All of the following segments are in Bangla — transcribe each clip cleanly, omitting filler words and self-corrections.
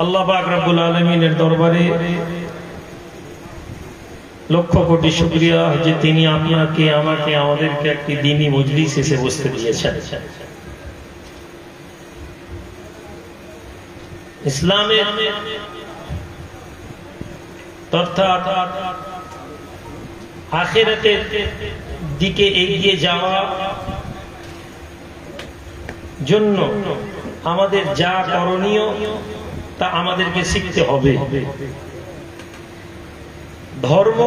আল্লাহ পাক রব্বুল আলামিনের দরবারে লক্ষ কোটি শুকরিয়া যে তিনি আপনাকে আমাকে আমাদেরকে একটি দ্বীনি মজলিস এসে বসতে দিয়েছেন। ইসলামের তথা আখিরাতের দিকে এগিয়ে যাওয়া জন্য আমাদের যা করণীয় তা আমাদেরকে শিখতে হবে। ধর্ম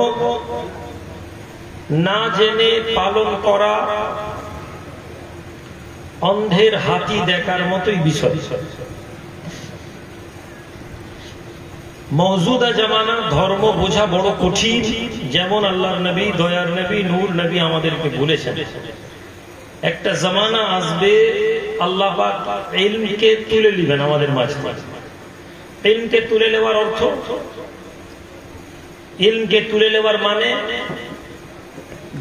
না জেনে পালন করা অন্ধের হাতি দেখার মতোই বিষয়। মওজুদা জামানা ধর্ম বোঝা বড় কঠিন, যেমন আল্লাহর নবী, দয়ার নবী, নূর নবী আমাদেরকে বলেছেন। একটা জামানা আসবে আল্লাহ পাক ইলমকে তুলে নেবেন আমাদের মাঝে। ইলমকে তুলে নেওয়ার অর্থ, ইলমকে তুলে নেওয়ার মানে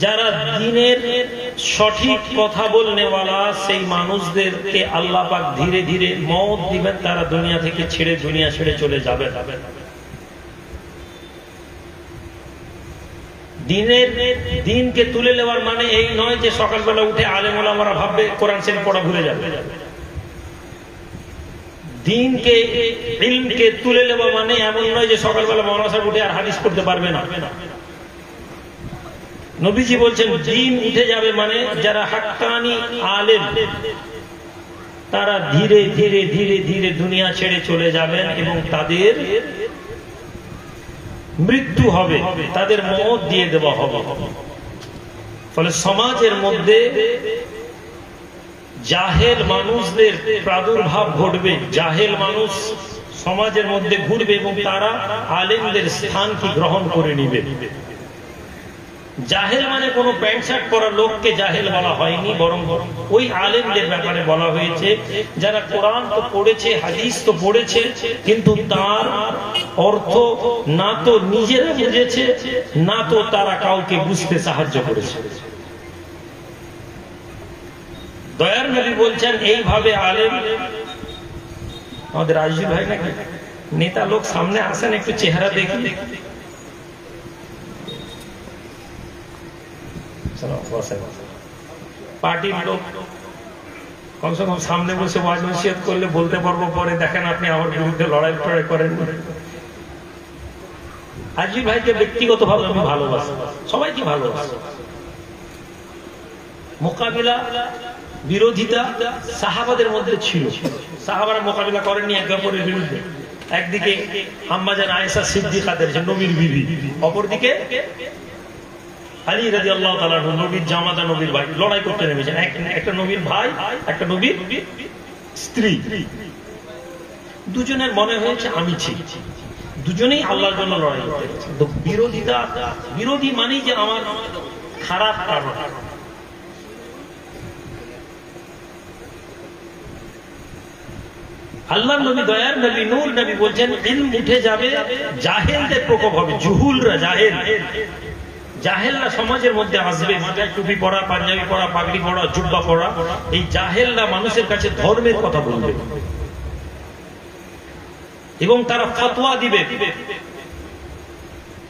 যারা দ্বীনের সঠিক কথা বলনেওয়ালা সেই মানুষদেরকে আল্লাহ পাক ধীরে ধীরে মওত দিবেন, তারা দুনিয়া থেকে দুনিয়া ছেড়ে চলে যাবে। দ্বীনকে তুলে নেওয়ার মানে এই নয় যে সকালবেলা উঠে আলেম ওলামারা ভাববে কোরআন শরীফ পড়া ভুলে যাবে। দ্বীনকে ইলমকে তুলে নেওয়া মানে এমন নয় যে সকালবেলা মাওলানা সাহেব উঠে আর হাদিস পড়তে পারবে না। নবীজি বলছেন দ্বীন উঠে যাবে মানে যারা হাক্কানি আলেম তারা ধীরে ধীরে ধীরে ধীরে দুনিয়া ছেড়ে চলে যাবেন এবং তাদের মৃত্যু হবে, তাদের মওত দিয়ে দেওয়া হবে। ফলে সমাজের মধ্যে জাহেল মানুষদের প্রাদুর্ভাব ঘটবে, জাহেল মানুষ সমাজের মধ্যে ঘুরবে এবং তারা আলেমদের স্থানকে গ্রহণ করে নিবে। জাহেল মানে কোন প্যান্ট শার্ট পরা লোককে জাহেল বলা হয়নি, বরং ওই আলেমদের ব্যাপারে বলা হয়েছে যারা কোরআন তো পড়েছে, হাদিস তো পড়েছে, কিন্তু তার অর্থ না তো নিজেরা বুঝেছে, না তো তারা কাউকে বুঝতে সাহায্য করেছে। দয়ার নবী বলছেন এইভাবে আলেম, আমাদের রাজীব ভাই নাকি নেতা লোক সামনে আসেন, একটু চেহারা দেখি। পার্টির লোক কমসে কম সামনে বসে ওয়াজ নসিহত করলে বলতে পারবো পরে দেখেন আপনি আমার বিরুদ্ধে লড়াই করেন। আজিজ ভাইকে ব্যক্তিগতভাবে আমি ভালোবাসি, সবাইকে ভালোবাসি। মোকাবিলা বিরোধিতা সাহাবাদের মধ্যে ছিল, সাহাবারা মোকাবিলা করেননি একে অপরের বিরুদ্ধে। একদিকে আম্মা জান আয়েশা সিদ্দিকাদের নবীর বিবি, অপরদিকে আলী রাদিয়াল্লাহু তাআলা নবীর জামাতা, নবীর ভাই, লড়াই করতে নেমেছেন। একটা নবীর ভাই, একটা নবীর স্ত্রী। দুজনের মনে হয়েছে আমি ঠিক, দুজনেই আল্লাহর জন্য লড়াই করতে গেছে। তো বিরোধিতা, বিরোধী মানেই যে আমার খারাপ কারণ। আল্লাহর নবী, দয়ার নবী, নূর নবী বলছেন ইলম উঠে যাবে, জাহেলদের প্রকোপ হবে। জুহুলরা, জাহেলরা সমাজের মধ্যে আসবে। মাথায় টুপি পরা, পাঞ্জাবি পরা, পাগড়ি পরা, জুব্বা পরা, এই জাহেলরা মানুষের কাছে ধর্মের কথা বলবে এবং তারা ফতোয়া দিবে।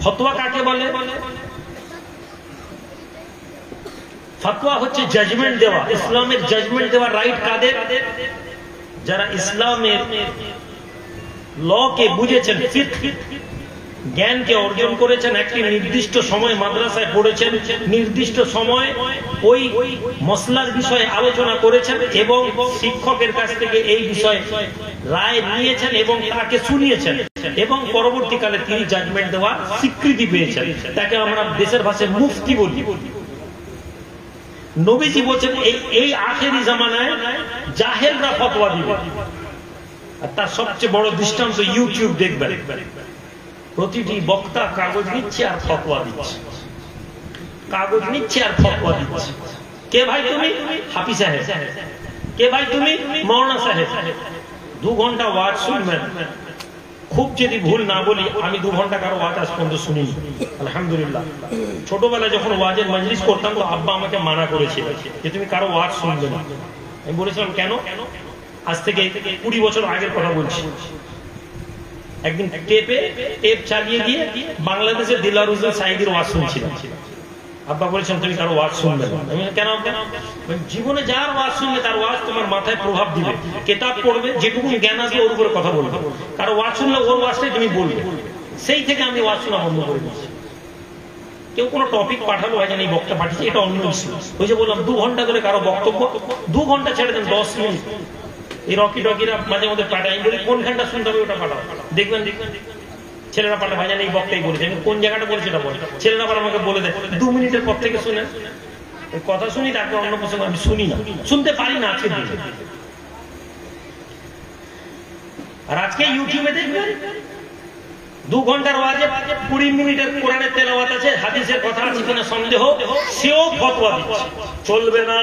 ফতোয়া কাকে বলে? ফতোয়া হচ্ছে জাজমেন্ট দেওয়া। ইসলামের জাজমেন্ট দেওয়া রাইট কাদের? যারা ইসলামের লকে বুঝেছেন, জ্ঞানকে অর্জন করেছেন, একটি নির্দিষ্ট সময় মাদ্রাসায় পড়েছেন, নির্দিষ্ট সময় ওই মসলার বিষয়ে আলোচনা করেছেন এবং শিক্ষকের কাছ থেকে এই বিষয়ে রায় নিয়েছেন এবং তাকে শুনিয়েছেন এবং পরবর্তীকালে তিনি জাজমেন্ট দেওয়ার স্বীকৃতি পেয়েছেন। তাকে আমরা দেশের ভাষায় মুফতি বলি। নবীজি বলছেন এই আখেরি জামানায় জাহেলরা ফতোয়া দিবে। আর তার সবচেয়ে বড় দৃষ্টান্ত ইউটিউব দেখবেন, প্রতিটি বক্তা কাগজ নিচ্ছে আর ফতোয়া দিচ্ছে, কাগজ নিচ্ছে আর ফতোয়া দিচ্ছে। কে ভাই তুমি? হাফিজ সাহেব। কে ভাই তুমি? মাওলানা সাহেব। 2 ঘন্টা ওয়াজ শুনবেন। খুব যদি ভুল না বলি, আমি 2 ঘন্টা কারো ওয়াজ আজ পর্যন্ত শুনিনি, আলহামদুলিল্লাহ। ছোটবেলায় যখন ওয়াজের মজলিস করতাম তো আব্বা আমাকে মানা করেছিল যে তুমি কারো ওয়াজ শুনবে না। আমি বলেছিলাম কেন? আজ থেকে 20 বছর আগের কথা বলছি। একদিন টেপ চালিয়ে গিয়ে বাংলাদেশের দিলওয়ার হোসেন সাঈদীর ওয়াজ শুনছিলাম। আব্বা বলেছেন তুমি কারো ওয়াজ শুনবে না। আমি কেন? জীবনে যার ওয়াজ শুনবে তার ওয়াজ তোমার মাথায় প্রভাব দিবে। কিতাব পড়বে, যেটুকু জ্ঞান আসবে ওর উপরে কথা বলবে। কারো ওয়াজ শুনলে ওর ওয়াজটাই তুমি বলবে। সেই থেকে আমি ওয়াজ শোনা বন্ধ করে দিয়েছি। কেউ কোনো টপিক পাঠালো, হয় এই বক্তা পাঠিয়েছে, এটা অন্য ইস্যু। ওই যে বললাম 2 ঘন্টা ধরে কারো বক্তব্য, 2 ঘন্টা ছেড়ে দেন 10 মিনিট। এই রকি টকিরা মাঝে মধ্যে পাঠায়, বলি কোন ঘন্টা শুনতে হবে ওটা পাঠাও। দেখবেন ছেলেরা পাঠায়, ভাইজান এই বক্তাই বলেছে, আমি কোন জায়গাটা বলেছি এটা বলে। ছেলেরা আবার আমাকে বলে দেয় 2 মিনিটের পর থেকে শুনে কথা শুনি, তারপর অন্য প্রসঙ্গ আমি শুনি না, শুনতে পারি না আজকে দিন। আর আজকে ইউটিউবে দেখবেন 2 ঘন্টার ওয়াজে 20 মিনিটের কোরআনের তেলাওয়াত আছে, হাদিসের কথা আছে কিনা সন্দেহ, সেও ফতোয়া দিচ্ছে চলবে না,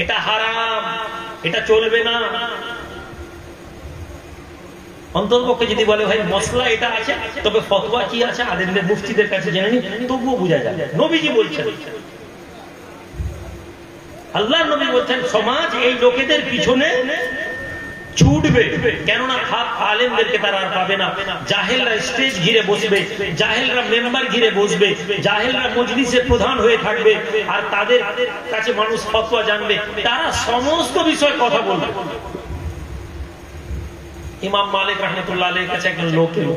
এটা হারাম, এটা চলবে না। অন্ততপক্ষে যদি বলে ভাই মসলা এটা আছে, তবে ফতোয়া কি আছে আলেমদের মুফতিদের কাছে জেনে নি, তবুও বোঝা যায়। নবীজি বলছেন, আল্লাহর নবী বলছেন সমাজ এই লোকেদের পিছনে ছুটবে, কেননা হাত আলেমদেরকে তারা আর পাবে না। জাহেলরা স্টেজ ঘিরে বসবে, জাহেলরা মেম্বার ঘিরে বসবে, জাহেলরা মজলিসের প্রধান হয়ে থাকবে, আর তাদের কাছে মানুষ ফতোয়া জানবে, তারা সমস্ত বিষয়ে কথা বলবে। ইমাম মালিক রাহমাতুল্লাহ আলাইহির কাছে একজন লোক এলো,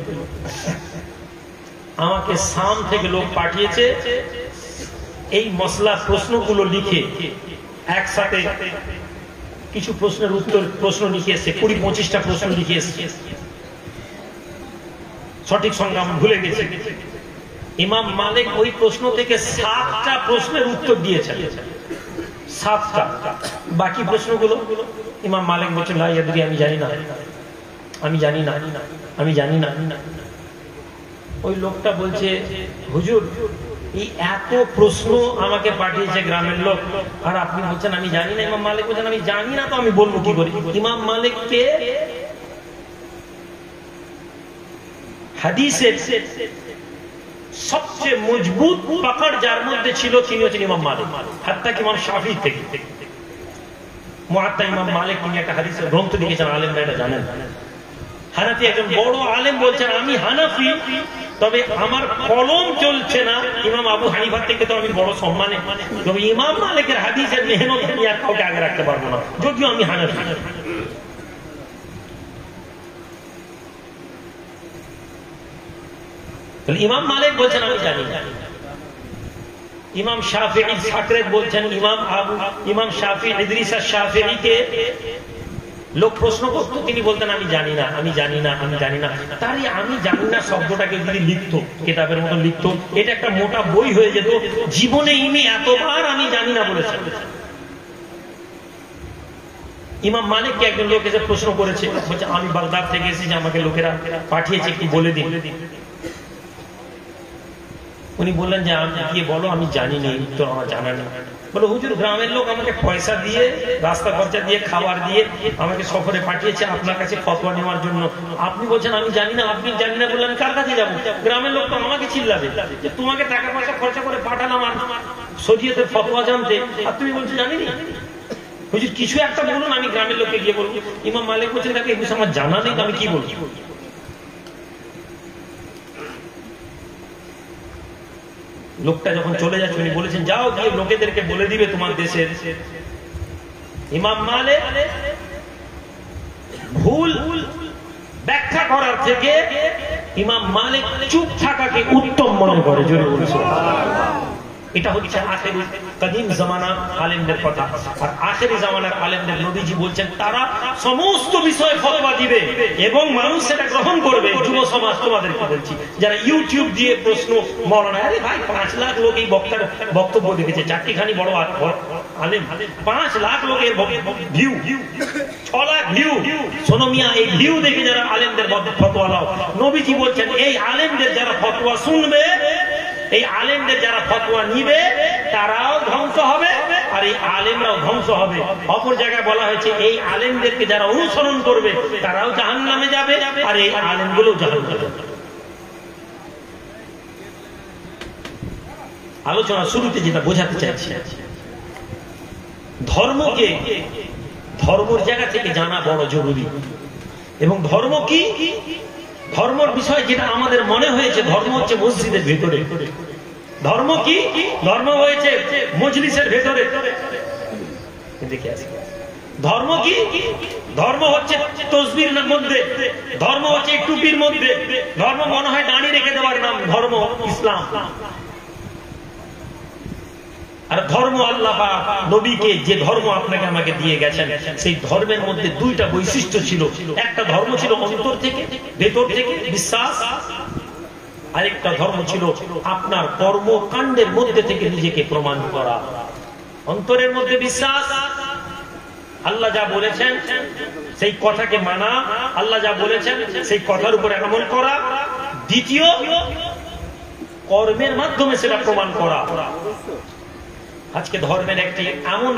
আমাকে শাম থেকে লোক পাঠিয়েছে এই মসলা প্রশ্নগুলো লিখে একসাথে কিছু প্রশ্নের উত্তর প্রশ্ন লিখে এসছে, 20-25টা প্রশ্ন লিখে এসছে, সঠিক সংখ্যা আমি ভুলে গেছি। ইমাম মালিক ওই প্রশ্ন থেকে 7টা প্রশ্নের উত্তর দিয়েছেন, 7টা। বাকি প্রশ্নগুলো ইমাম মালিক বলছেন লা ইয়াদরি, আমি জানি না, আমি জানি না, আমি জানি না। ওই লোকটা বলছে হুজুর এই এত প্রশ্ন আমাকে পাঠিয়েছে গ্রামের লোক, আর আপনি বলছেন আমি জানি না। ইমাম মালিক বলছেন আমি জানি না, তো আমি বলবো কি করে? ইমাম মালিককে হাদিসের সবচেয়ে মজবুত পাকড় যার মধ্যে ছিল তিনি হচ্ছেন ইমাম মালিক, হাত্তা কি ইমাম শাফি থেকে। মুআত্তা ইমাম মালিক তিনি একটা হাদিসের গ্রন্থ লিখেছেন, আলেমরা এটা জানেন। হানাফি একজন বড় আলেম বলছেন আমি হানাফি, তবে আমার কলম চলছে না ইমাম আবু হানিফার থেকে, তো আমি বড় সম্মানে। তবে ইমাম মালিকের হাদিসের মেহনত আমি আর কাউকে আগে রাখতে পারবো না, যদিও আমি হানাফি। ইমাম মালিক বলছেন আমি জানি না। ইমাম শাফিঈ সাকরেত বলছেন, ইমাম শাফিঈ ইদরিস আশ-শাফিঈকে লোক প্রশ্ন করতো, তিনি বলতেন আমি জানি না, আমি জানি না, আমি জানি না। তারই আমি জানি না শব্দটাকে যদি লিখতো, কিতাবের মতো লিখতো, এটা একটা মোটা বই হয়ে যেত। জীবনে ইনি এতবার আমি জানি না বলেছেন। ইমাম মালিককে একজন লোক এসে প্রশ্ন করেছে, বলছে আমি বাগদাদ থেকে এসেছি, আমাকে লোকেরা পাঠিয়েছে, একটু বলে দিন। উনি বললেন যে আমি গিয়ে বলো আমি জানি না, তো আমার জানা নেই। বলে হুজুর গ্রামের লোক আমাকে পয়সা দিয়ে, রাস্তা খরচা দিয়ে, খাবার দিয়ে আমাকে সফরে পাঠিয়েছে আপনার কাছে ফতোয়া নেওয়ার জন্য। আপনি বলছেন আমি জানি না, আপনি জানি না বললেন কার কাছে যাবো? গ্রামের লোক তো আমাকে চিল্লাবে যে তোমাকে টাকা পয়সা খরচা করে পাঠালাম আর শরীয়তের ফতোয়া জানতে, আর তুমি বলছো জানি না। হুজুর কিছু একটা বলুন, আমি গ্রামের লোককে গিয়ে বলবো। ইমাম মালিক বলছেন তাকে এই বিষয়ে আমার জানা নেই, আমি কি বলবো? লোকটা যখন চলে যাচ্ছে উনি বলেছেন যাও গিয়ে লোকেদেরকে বলে দিবে তোমার দেশের। ইমাম মালিক ভুল ব্যাখ্যা করার থেকে ইমাম মালিক চুপ থাকাকে উত্তম মনে করে। জোরে বলুন সুবহানাল্লাহ। এটা হচ্ছে আখেরি কদিম জামানা আলেমদের কথা। আর আখেরি জামানার আলেমদের নবীজি বলছেন তারা সমস্ত বিষয়ে ফতোয়া দিবে এবং মানুষ সেটা গ্রহণ করবে। যুব সমাজ তোমাদেরকে বলছি, যারা ইউটিউব দিয়ে প্রশ্ন মরনা, আরে ভাই 5 লাখ লোক এই বক্তার বক্তব্য দেখেছে, চারটিখানি বড় আলেম, 5 লাখ লোকের ভিউ, 6 লাখ ভিউ। শোনো মিয়া, এই ভিউ দেখে যারা আলেমদের ফতোয়া নাও, নবীজি বলছেন এই আলেমদের যারা ফতোয়া শুনবে, এই আলেমদের যারা ফতোয়া নিবে তারাও ধ্বংস হবে আর এই আলেমরাও ধ্বংস হবে। অপর জায়গায় বলা হয়েছে এই আলেমদেরকে যারা অনুসরণ করবে তারাও জাহান্নামে যাবে আর এই আলেমগুলোও জাহান্নামে যাবে। আলোচনা শুরুতে যেটা বোঝাতে চাইছি, ধর্মকে ধর্মের জায়গা থেকে জানা বড় জরুরি। এবং ধর্ম কি? ধর্মের বিষয় যেটা আমাদের মনে হয়েছে ধর্ম হচ্ছে মসজিদের ভেতরে। ধর্ম কি? ধর্ম হয়েছে মজলিসের ভেতরে। দেখে আসি ধর্ম কি? ধর্ম হচ্ছে তসবির মধ্যে, ধর্ম হচ্ছে টুপির মধ্যে, ধর্ম মনে হয় দাঁড়িয়ে রেখে দেওয়ার নাম ধর্ম ইসলাম। আর ধর্ম আল্লাহ নবীকে যে ধর্ম আপনাকে আমাকে দিয়ে গেছেন সেই ধর্মের মধ্যে দুইটা বৈশিষ্ট্য ছিল। একটা ধর্ম ছিল অন্তর থেকে ভেতর থেকে বিশ্বাস, আরেকটা ধর্ম ছিল আপনার কর্মকাণ্ডের মধ্যে থেকে নিজেকে প্রমাণ করা। অন্তরের মধ্যে বিশ্বাস, আল্লাহ যা বলেছেন সেই কথাকে মানা, আল্লাহ যা বলেছেন সেই কথার উপর আমল করা। দ্বিতীয়, কর্মের মাধ্যমে সেটা প্রমাণ করা। আজকে ধর্মের একটি এমন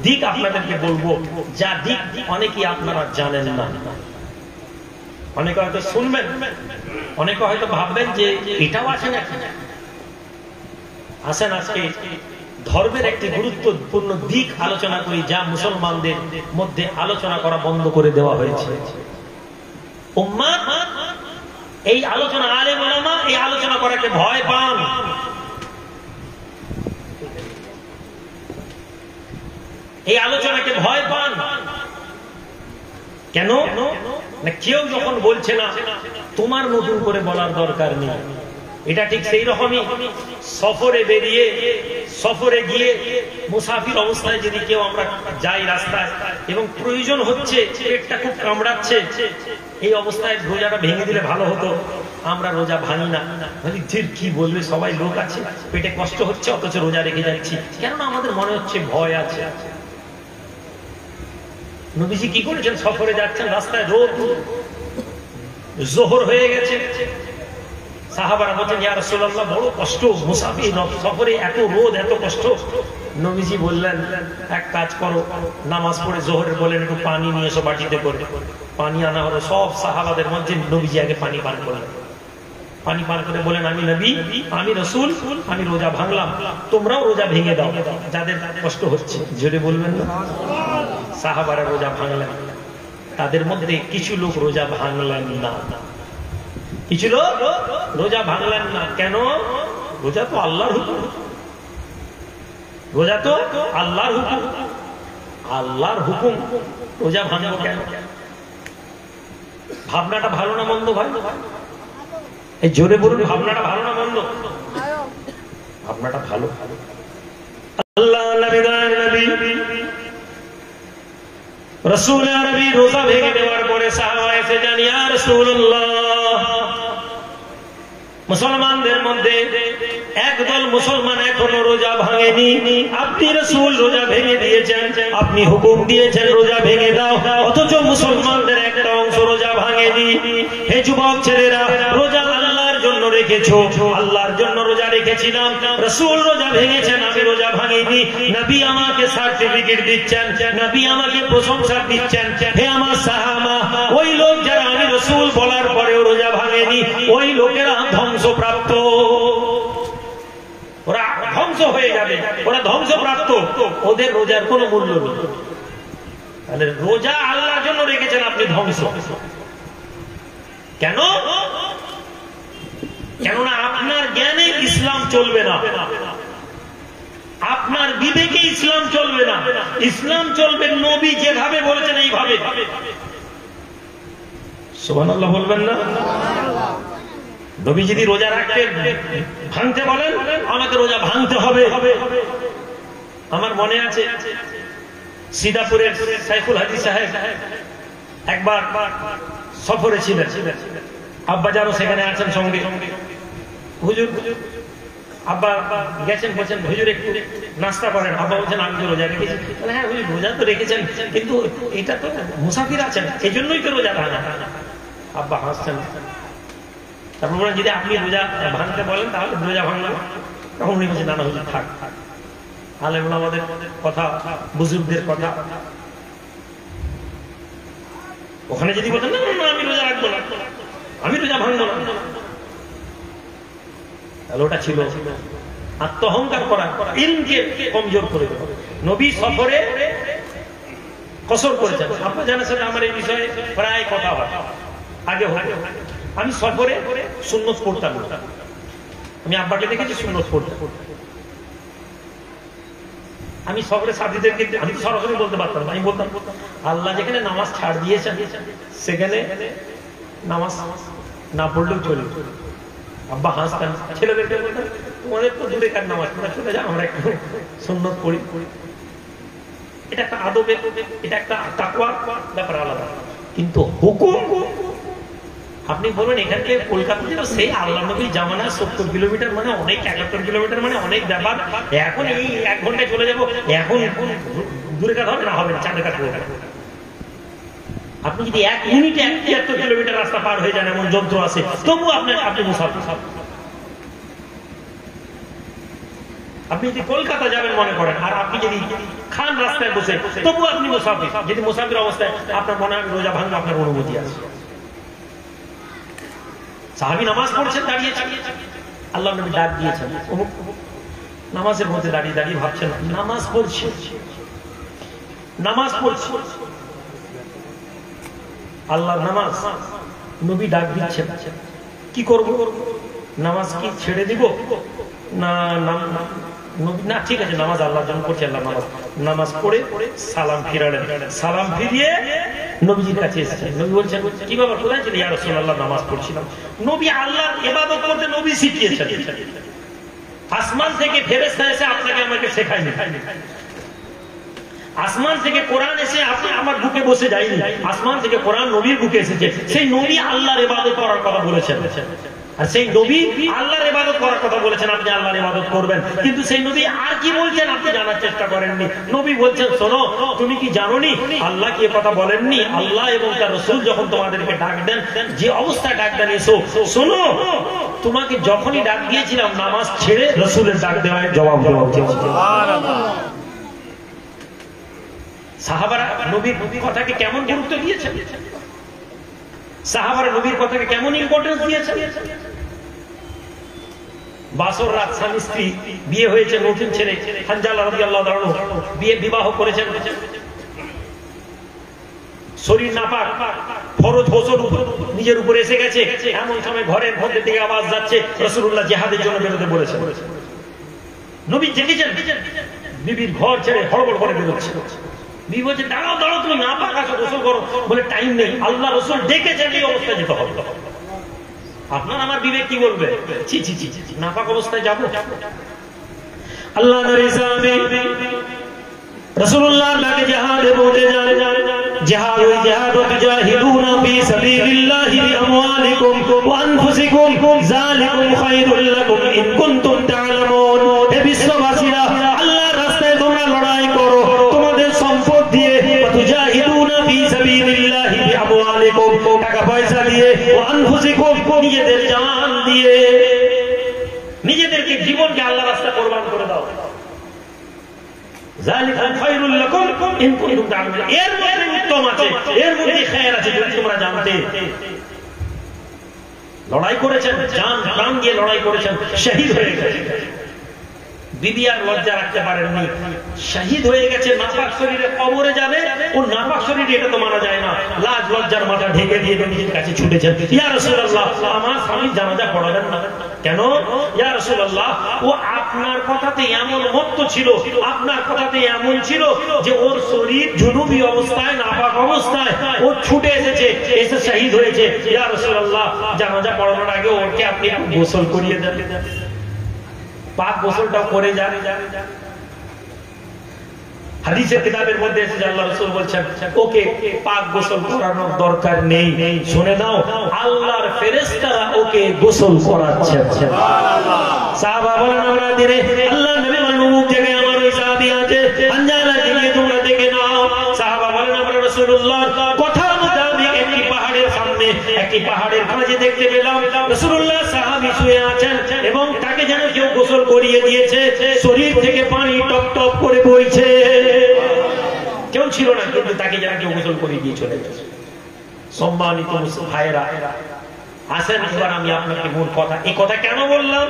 দিক আপনাদেরকে বলবো যা দিক অনেকেই আপনারা জানেন না। অনেকে হয়তো শুনবেন, অনেকে হয়তো ভাববেন যে এটাও আছে নাকি। আসেন আজকে ধর্মের একটি গুরুত্বপূর্ণ দিক আলোচনা করি যা মুসলমানদের মধ্যে আলোচনা করা বন্ধ করে দেওয়া হয়েছে। উম্মাহ এই আলোচনা, আলেম ওলামা এই আলোচনা করাকে ভয় পান। এই আলোচনাকে ভয় পান কেন? না কেউ যখন বলছে না তোমার নতুন করে বলার দরকার নেই। এটা ঠিক সেই রকমই সফরে বেরিয়ে, সফরে গিয়ে মুসাফির অবস্থায় যদি কেউ আমরা যাই রাস্তায় এবং প্রয়োজন হচ্ছে, পেটটা খুব কামড়াচ্ছে, এই অবস্থায় রোজাটা ভেঙে দিলে ভালো হতো। আমরা রোজা ভাঙি না, কি বলবে সবাই, লোক আছে, পেটে কষ্ট হচ্ছে অথচ রোজা রেখে যাচ্ছি। কেননা আমাদের মনে হচ্ছে ভয় আছে। নবীজি কি করেছেন? সফরে যাচ্ছেন, রাস্তায় রোদ, জোহর হয়ে গেছে। সাহাবারা বলছেন ইয়া রাসূলুল্লাহ বড় কষ্ট, মুসাফির সফরে এত রোদ এত কষ্ট। নবীজি বললেন এক কাজ করো, নামাজ পড়ে জোহরের বলেন একটু পানি নিয়ে এসো বাটিতে করে। পানি আনা হলো, সব সাহাবাদের মধ্যে নবীজি আগে পানি পান করলেন। পানি পান করে বলেন আমি নবী, আমি রাসূল, আমি রোজা ভাঙলাম, তোমরাও রোজা ভেঙে দাও যাদের কষ্ট হচ্ছে। জোরে বলবেন না? সাহাবারা রোজা ভাঙলেন। তাদের মধ্যে কিছু লোক রোজা ভাঙলেন না, কিছু লোক রোজা ভাঙলেন না। কেন? রোজা তো আল্লাহর হুকুম, রোজা তো আল্লাহর হুকুম, আল্লাহর হুকুম, রোজা ভাঙবো কেন? ভাবনাটা ভালো না মন্দ ভাই? এই জোরে বলুন, ভাবনাটা ভালো না মন্দ? ভাবনাটা ভালো। আল্লাহ নবী রাসূল আরবি রোজা ভেঙে দেওয়ার পরে সাহাবা এসে জান ইয়া রাসূলুল্লাহ, মুসলমানদের মধ্যে একদল মুসলমান এখনো রোজা ভাঙেনি, আপনি রাসূল রোজা ভেঙে দিয়েছেন, আপনি হুকুম দিয়েছেন রোজা ভেঙে দাও, অথচ মুসলমানদের একটা অংশ রোজা ভাঙেনি। হে যুবক ছেলেরা, রোজা আল্লাহর জন্য রেখেছো, আল্লাহর জন্য রোজা রেখেছিলাম, রাসূল রোজা ভেঙেছেন, আমি রোজা ভাঙিনি। নবী আমাকে সার্টিফিকেট দিচ্ছেন, নবী আমাকে প্রশংসা দিচ্ছেন। হে আমার সাহাবা, ওই লোক যারা আমি রাসূল বলার পরেও রোজা ভাঙেনি, ওই লোকেরা ধ্বংসপ্রাপ্ত, ওরা ধ্বংস হয়ে যাবে, ওরা ধ্বংসপ্রাপ্ত, ওদের রোজার কোনো মূল্য নেই। তাহলে রোজা আল্লাহর জন্য রেখেছেন, আপনি ধ্বংস কেন? কেননা আপনার জ্ঞানে ইসলাম চলবে না, আপনার বিবেকে ইসলাম চলবে না, ইসলাম চলবে নবী যেভাবে বলেছেন এইভাবে। সুবহানাল্লাহ বলবেন না? নবী যদি রোজা রাখতে ভাঙতে বলেন, আমাকে রোজা ভাঙতে হবে। আমার মনে আছে সিদাপুরের সাইফুল হাজি সাহেব একবার সফরে ছিলেন, আব্বা জানো সেখানে আছেন সঙ্গে। হুজুর, আব্বা গেছেন, বলছেন হুজুর একটু নাস্তা করেন। আব্বা বলছেন আমি তো রোজা রেখেছি। হ্যাঁ হুজুর রোজা তো রেখেছেন, কিন্তু এটা তো মুসাফির আছেন, এই জন্যই তো রোজা ভাঙা। আব্বা হাসছেন। তারপর বলেন যদি আপনি রোজা ভাঙতে বলেন তাহলে রোজা ভাঙলাম। তখন উনি বলছেন না না হুজুর থাক, আলেম ওলামাদের কথা, বুজুর্গদের কথা। ওখানে যদি বলেন না না আমি রোজা রাখবো না, আমি রোজা ভাঙবো না, তাহলে ওটা ছিল আত্মহংকার করা, ইলমকে কমজোর করে দেওয়া। নবী সফরে কসর করেছেন। আপনার জানার সাথে আমার এই বিষয়ে প্রায় কথা হয়, আগে হয়। আমি সফরে সুন্নত পড়তাম, আমি আব্বাকে দেখেছি সুন্নত পড়তাম। আমি সফরে সাথীদেরকে আমি সরাসরি বলতে পারতাম, আমি বলতাম আল্লাহ যেখানে নামাজ ছাড় দিয়েছেন সেখানে নামাজ না পড়লেও চলবে। আব্বা হাসতেন, ছেলেদেরকে বলতেন তোমাদের তো দূরে কার নামাজ পড়া, চলে যাও আমরা একটু সুন্নত পড়ি। এটা একটা আদবের, এটা একটা তাকওয়ার ব্যাপার আলাদা। কিন্তু হুকুম আপনি বলবেন এখান থেকে কলকাতা যাবো, সেই আল্লাহ নবীর জামানা 70 কিলোমিটার মানে অনেক, 71 কিলোমিটার মানে অনেক ব্যাপার। এখন এই 1 ঘন্টায় চলে যাবো, এখন দূরে কাজ হবে না, হবে না, চাঁদে কাজ করবে। আপনি যদি 1 মিনিটে 71 কিলোমিটার রাস্তা পার হয়ে যান, এমন যন্ত্র আছে, তবু আপনি মুসাফির। আপনি যদি কলকাতা যাবেন মনে করেন, আর আপনি যদি খান রাস্তায় বসে, তবু আপনি মুসাফির। যদি মুসাফির অবস্থায় আপনার মনে হয় রোজা ভাঙবে, আপনার অনুমতি আছে। সাহাবী নামাজ পড়ছেন দাঁড়িয়েছেন, আল্লাহ নবী ডাক দিয়েছেন, নামাজের মধ্যে দাঁড়িয়ে দাঁড়িয়ে ভাবছেন নামাজ পড়ছে, নামাজ পড়ছে, আল্লাহর নামাজ, নবী ডাক দিচ্ছেন, কি করব? নামাজ কি ছেড়ে দিব না? না ঠিক আছে, নামাজ আল্লাহর জন্য করছি, আল্লাহ নামাজ। নামাজ পড়ে সালাম ফিরালেন, সালাম ফিরিয়ে নবীজির কাছে এসেছেন। নবী বলছেন কি ব্যাপার, কোথায় ছিলেন? ইয়া রাসূলুল্লাহ, নামাজ পড়ছিলাম। নবী আল্লাহর ইবাদত করতে নবী শিখিয়েছেন, আসমান থেকে ফেরেশতা এসে আপনাকে আমাকে শেখায়নি, আসমান থেকে কোরআন এসে আপনি আমার বুকে বসে যায়নি, আসমান থেকে কোরআন নবীর বুকে এসেছে। সেই নবী আল্লাহর ইবাদত করার কথা বলেছেন, আর সেই নবী আল্লাহর ইবাদত করার কথা বলেছেন, আপনি আল্লাহর ইবাদত করবেন। কিন্তু সেই নবী আর কি বলছেন আপনি জানার চেষ্টা করেননি। নবী বলছেন শোনো, তুমি কি জানোনি আল্লাহ কি কথা বলেননি? আল্লাহ এবং তার রাসূল যখন তোমাদেরকে ডাক দেন, যে অবস্থায় ডাক দেন এসো, শোনো তোমাকে যখনই ডাক দিয়েছিলাম নামাজ ছেড়ে রাসূলের ডাক দেওয়ার জবাব দেওয়া উচিত। সুবহানাল্লাহ। সাহাবারা নবীর কথাকে কেমন গুরুত্ব দিয়েছেন, সাহাবারা নবীর কথাকে কেমন ইম্পর্টেন্স দিয়েছেন। বাসর রাত স্বামী স্ত্রী বিয়ে হয়েছে, নতুন ছেলে হানজালা রাদিয়াল্লাহু তাআলা বিয়ে বিবাহ করেছেন, শরীর নাপাক, ফরজ গোসল নিজের উপরে এসে গেছে, এমন সময় ঘরের মধ্যে থেকে আওয়াজ যাচ্ছে রাসূলুল্লাহ জিহাদের জন্য বেরোতে বলেছেন। নবী জেগেছেন, বিবির ঘর ছেড়ে হড়বড় করে বেরোচ্ছে। বিবি বলছে দাঁড়াও দাঁড়াও, তুমি নাপাক আছো, গোসল করো। বলে টাইম নেই, আল্লাহ রাসূল ডেকেছেন, এই অবস্থায় যেতে হবে। আপনার আমার বিবেক কি বলবে? ছি ছি ছি, নাপাক অবস্থায় যাবো? আল্লাহ নবী রাসূলুল্লাহর ডাকে জিহাদে বলতে যান, জিহাদ ওই জিহাদ তুজাহিদুনা ফি সাবিলিল্লাহি বিআমওয়ালিকুম ওয়া আনফুসিকুম যালিকুম খায়রুল লাকুম ইন কুনতুম তা'লামুন। হে বিশ্ববাসীরা, আল্লাহর রাস্তায় তোমরা লড়াই করো তোমাদের সম্পদ দিয়ে, তুজাহিদুনা ফি সাবিলিল্লাহি বিআমওয়ালিকুম, টাকা পয়সা দিয়ে, ওয়া আনফুসিকুম, নিজেদের জান দিয়ে, নিজেদেরকে জীবনকে আল্লাহর রাস্তায় কুরবান করে দাও। যালিকুম খায়রুল লাকুম ইন কুনতুম তা'লামুন। এর মধ্যে উত্তম আছে, এর মধ্যে খায়ের আছে যদি তোমরা জানতে। লড়াই করেছেন, জান প্রাণ দিয়ে লড়াই করেছেন, শহীদ হয়ে গেছেন। বিবি আর লজ্জা রাখতে পারেননি, শহীদ হয়ে গেছে, নাপাক শরীরে কবরে যাবে, ও নাপাক শরীরে এটা তো মানা যায় না। লাজ লজ্জার মাথা ঢেকে দিয়ে নবীর কাছে ছুটেছেন, ইয়া রাসূলুল্লাহ আমার স্বামীর জানাজা পড়াবেন না কেন? ইয়া রাসূলুল্লাহ ও আপনার কথাতে এমন মত্ত ছিল, আপনার কথাতে এমন ছিল যে ওর শরীর জুনুবি অবস্থায়, নাপাক অবস্থায় ও ছুটে এসেছে, এসে শহীদ হয়েছে। ইয়া রাসূলুল্লাহ জানাজা পড়ানোর আগে ওকে আপনি গোসল করিয়ে দেন, পাক গোসলটাও করে যান। হাদিসের কিতাবের মধ্যে এসেছে আল্লাহ রাসূল বলছেন ওকে পাক গোসল করানোর দরকার নেই। শুনে নাও, আল্লাহর ফেরেশতারা ওকে গোসল করাচ্ছে। সুবহানাল্লাহ। সাহাবা বলেন আমরা দিনে আল্লাহর নবী অমুক জায়গায় আমার ওই সাহাবী আছে, আনজালা দিকে তোমরা দেখে নাও। সাহাবা বলেন আমরা রাসূলুল্লাহর কথা মোতাবেক একটি পাহাড়ের সামনে, একটি পাহাড়ের মাঝে দেখতে পেলাম রাসূলুল্লাহ সাহাবী শুয়ে আছেন এবং তাকে যেন কেউ গোসল করিয়ে দিয়েছে, শরীর থেকে পানি টপ টপ করে বইছে। কেউ ছিল না, কিন্তু তাকে যেন কেউ গোসল করিয়ে দিয়ে চলে গেছে। সম্মানিত মুসলিম ভাইরা, আসেন এবার আমি আপনাকে মূল কথা, এই কথা কেন বললাম?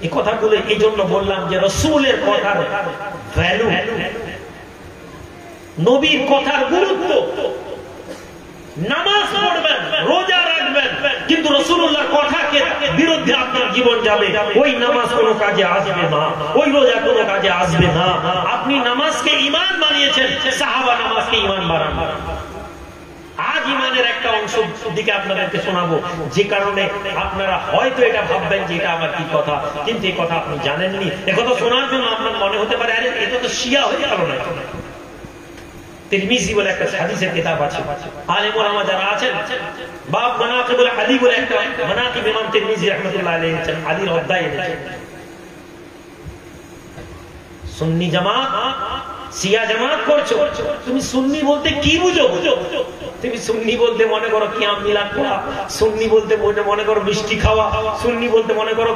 এই কথাগুলো এই জন্য বললাম যে রাসূলের কথার ভ্যালু নবীর কথার গুরুত্ব। নামাজ পড়বেন, রোজা রাখবেন, কিন্তু রাসূলুল্লাহর কথাকে বিরুদ্ধে আপনার জীবন যাবে, ওই নামাজ কোনো কাজে আসবে না, ওই রোজা কোনো কাজে আসবে না। আপনি নামাজকে ঈমান বানিয়েছেন, সাহাবা নামাজকে ঈমান বানান। আজ ঈমানের একটা অংশ দিকে আপনাদেরকে শোনাবো, যে কারণে আপনারা হয়তো এটা ভাববেন যে এটা আমার কি কথা, কিন্তু এই কথা আপনি জানেননি। একথা শোনার জন্য আপনার মনে হতে পারে আরে এটা তো শিয়া হয়ে গেল না। তিরমিজি বলে একটা হাদিসের কিতাব আছে, আলেম ওলামা যারা আছেন, বাব মানাকিবুল আলী বলে একটা মানাকিব ইমাম তিরমিজি রাহমাতুল্লাহ আলাইহি লিখেছেন, আলীর অধ্যায় লিখেছেন। সুন্নি জামাত শিয়া জামাত করছো, তুমি সুন্নি বলতে কি বুঝো? তুমি সুন্নি বলতে মনে করো কিয়াম মিলাদ পড়া, সুন্নি বলতে মনে করো মিষ্টি খাওয়া, সুন্নি বলতে মনে করো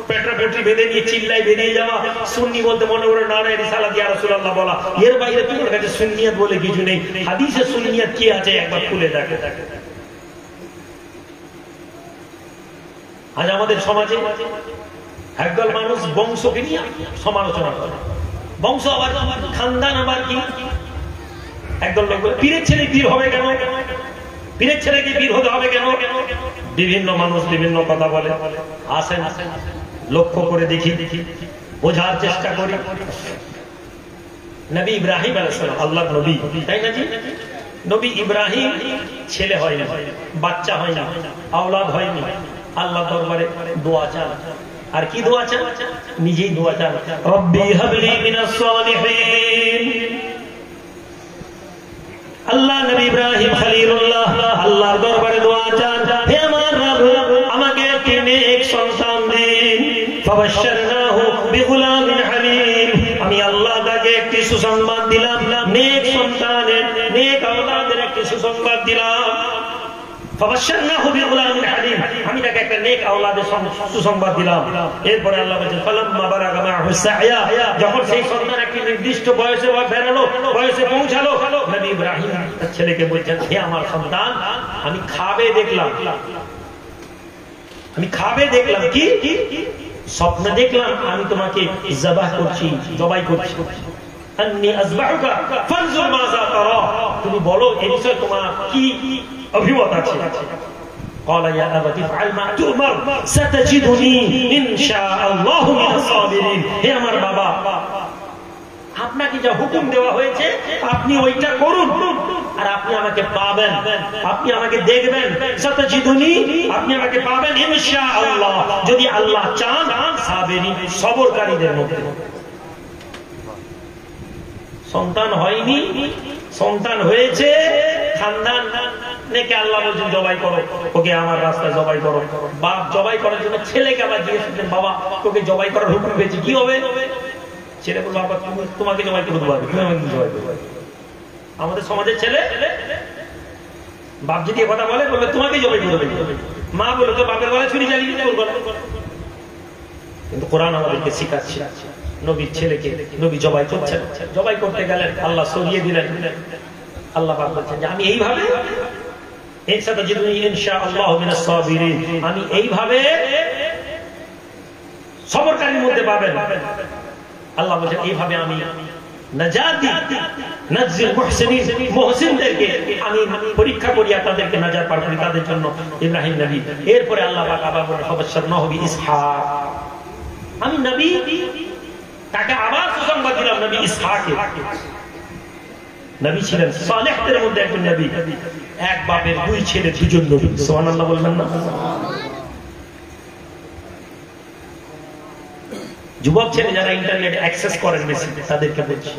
পেট্রাপেট্রি বেঁধে নিয়ে চিল্লাই বেরিয়ে যাওয়া, সুন্নি বলতে মনে করো নানা রিসালাত ইয়া রাসূলুল্লাহ বলা। এর বাইরে তোমার কাছে সুন্নিয়ত বলে কিছু নেই। হাদিসে সুন্নিয়ত কি আছে একবার খুলে দেখো। আজ আমাদের সমাজে একদল মানুষ বংশকে নিয়ে সমালোচনা করে। বংশ আবার খানদান আবার কি? একদল লোক বলে পীরের ছেলে পীর হবে কেন, পীরের ছেলেকে পীর হতে হবে কেন? বিভিন্ন মানুষ বিভিন্ন কথা বলে। আসেন লক্ষ্য করে দেখি, বোঝার চেষ্টা করি। নবী ইব্রাহিম আলাইহিস সালাম আল্লাহর নবী, তাই না জি? নবী ইব্রাহিম ছেলে হয়নি, বাচ্চা হয়নি, আওলাদ হয়নি, আল্লাহ দরবারে দোয়া চান। আর কি দোয়া চান? নিজেই দোয়া চান, রব্বি হাবলি মিনাস সালিহিন। আল্লাহ নবী ইব্রাহিম খলিলুল্লাহ আল্লাহর দরবারে দোয়া চান, হে আমার রব আমাকে একটি নেক সন্তান দিন। ফাবাশশারনাহু বিগুলামিন হালিম, আমি আল্লাহ তাকে একটি সুসংবাদ দিলাম, নেক সন্তানের নেক আওলাদের একটি সুসংবাদ দিলাম। ফাবাশশারনাহু বিগুলামিন হালিম, আমি তাকে একটা নেক আওলাদের সুসংবাদ দিলাম। এরপরে আল্লাহ বলেন ফালাম্মা বারাগা মাহু সায়া, যখন সেই সন্তান একটি নির্দিষ্ট বয়সে বেরালো, বয়সে পৌঁছালো, নবী ইব্রাহিম তার ছেলেকে বলছেন, হে আমার সন্তান, আমি খাবে দেখলাম কি? স্বপ্নে দেখলাম আমি তোমাকে জবাহ করছি, জবাই করছি। আন্নী আযবাহুকা ফানজুর মাযা তারা, তুমি বলো এই বিষয়ে তোমার কি অভিমত আছে? قال يا أبت افعل ما تؤمر ستجدني إن شاء الله من الصابرين। হে আমার বাবা, আপনাকে যা হুকুম দেওয়া হয়েছে আপনি ওইটা করুন, আর আপনি আমাকে পাবেন, আপনি আমাকে দেখবেন। সাতাজিদুনি, আপনি আমাকে পাবেন ইনশাআল্লাহ, যদি আল্লাহ চান, সাবিরিন, সবরকারীদের মধ্যে। সন্তান হয়নি, সন্তান হয়েছে, খানদান নেকে আল্লাহ বলছেন জবাই করো, ওকে আমার রাস্তায় জবাই করো। বাপ জবাই করার জন্য ছেলেকে আবার জিজ্ঞেস করছেন, বাবা তোকে জবাই করার হুকুম পেয়েছি, কি হবে? ছেলে বলল, বাবা তোমাকে জবাই করে দেবো, তুমি আমাকে জবাই করবে। আমাদের সমাজের ছেলে বাপ যদি কথা বলে, বলবে তোমাকে জবাই করে দেবে। মা বলে তো বাপের গলায় ছুরি চালিয়ে দিতে বলবো। কিন্তু কোরআন আমাদেরকে শিখাচ্ছে, নবীর ছেলেকে নবী জবাই করছেন, জবাই করতে গেলেন, আল্লাহ সরিয়ে দিলেন। আল্লাহ পাক বলছেন যে আমি এইভাবে ইনশাআল্লাহু মিনাস সাবিরিন, আমি এইভাবে সবরকারীর মধ্যে পাবেন। আল্লাহ বলছেন এইভাবে আমি নাজাত দিই, নাজিল মুহসিনিন, মুহসিনদেরকে আমি পরীক্ষা করি আর তাদেরকে নাজাত পার করি, তাদের জন্য ইব্রাহিম নবী। এরপরে আল্লাহ পাক আবার বলেন ফাবাশশারনাহু বিইসহাক, আমি নবী তাকে আবার সুসংবাদ দিলাম নবী ইসহাকে। নবী ছিলেন সালেহদের মধ্যে একজন নবী, এক বাপের দুই ছেলে, দুজন নবী। সুবহানাল্লাহ বলবেন না? যুবক ছেলে যারা ইন্টারনেট অ্যাক্সেস করেন বেশি, তাদেরকে বলছি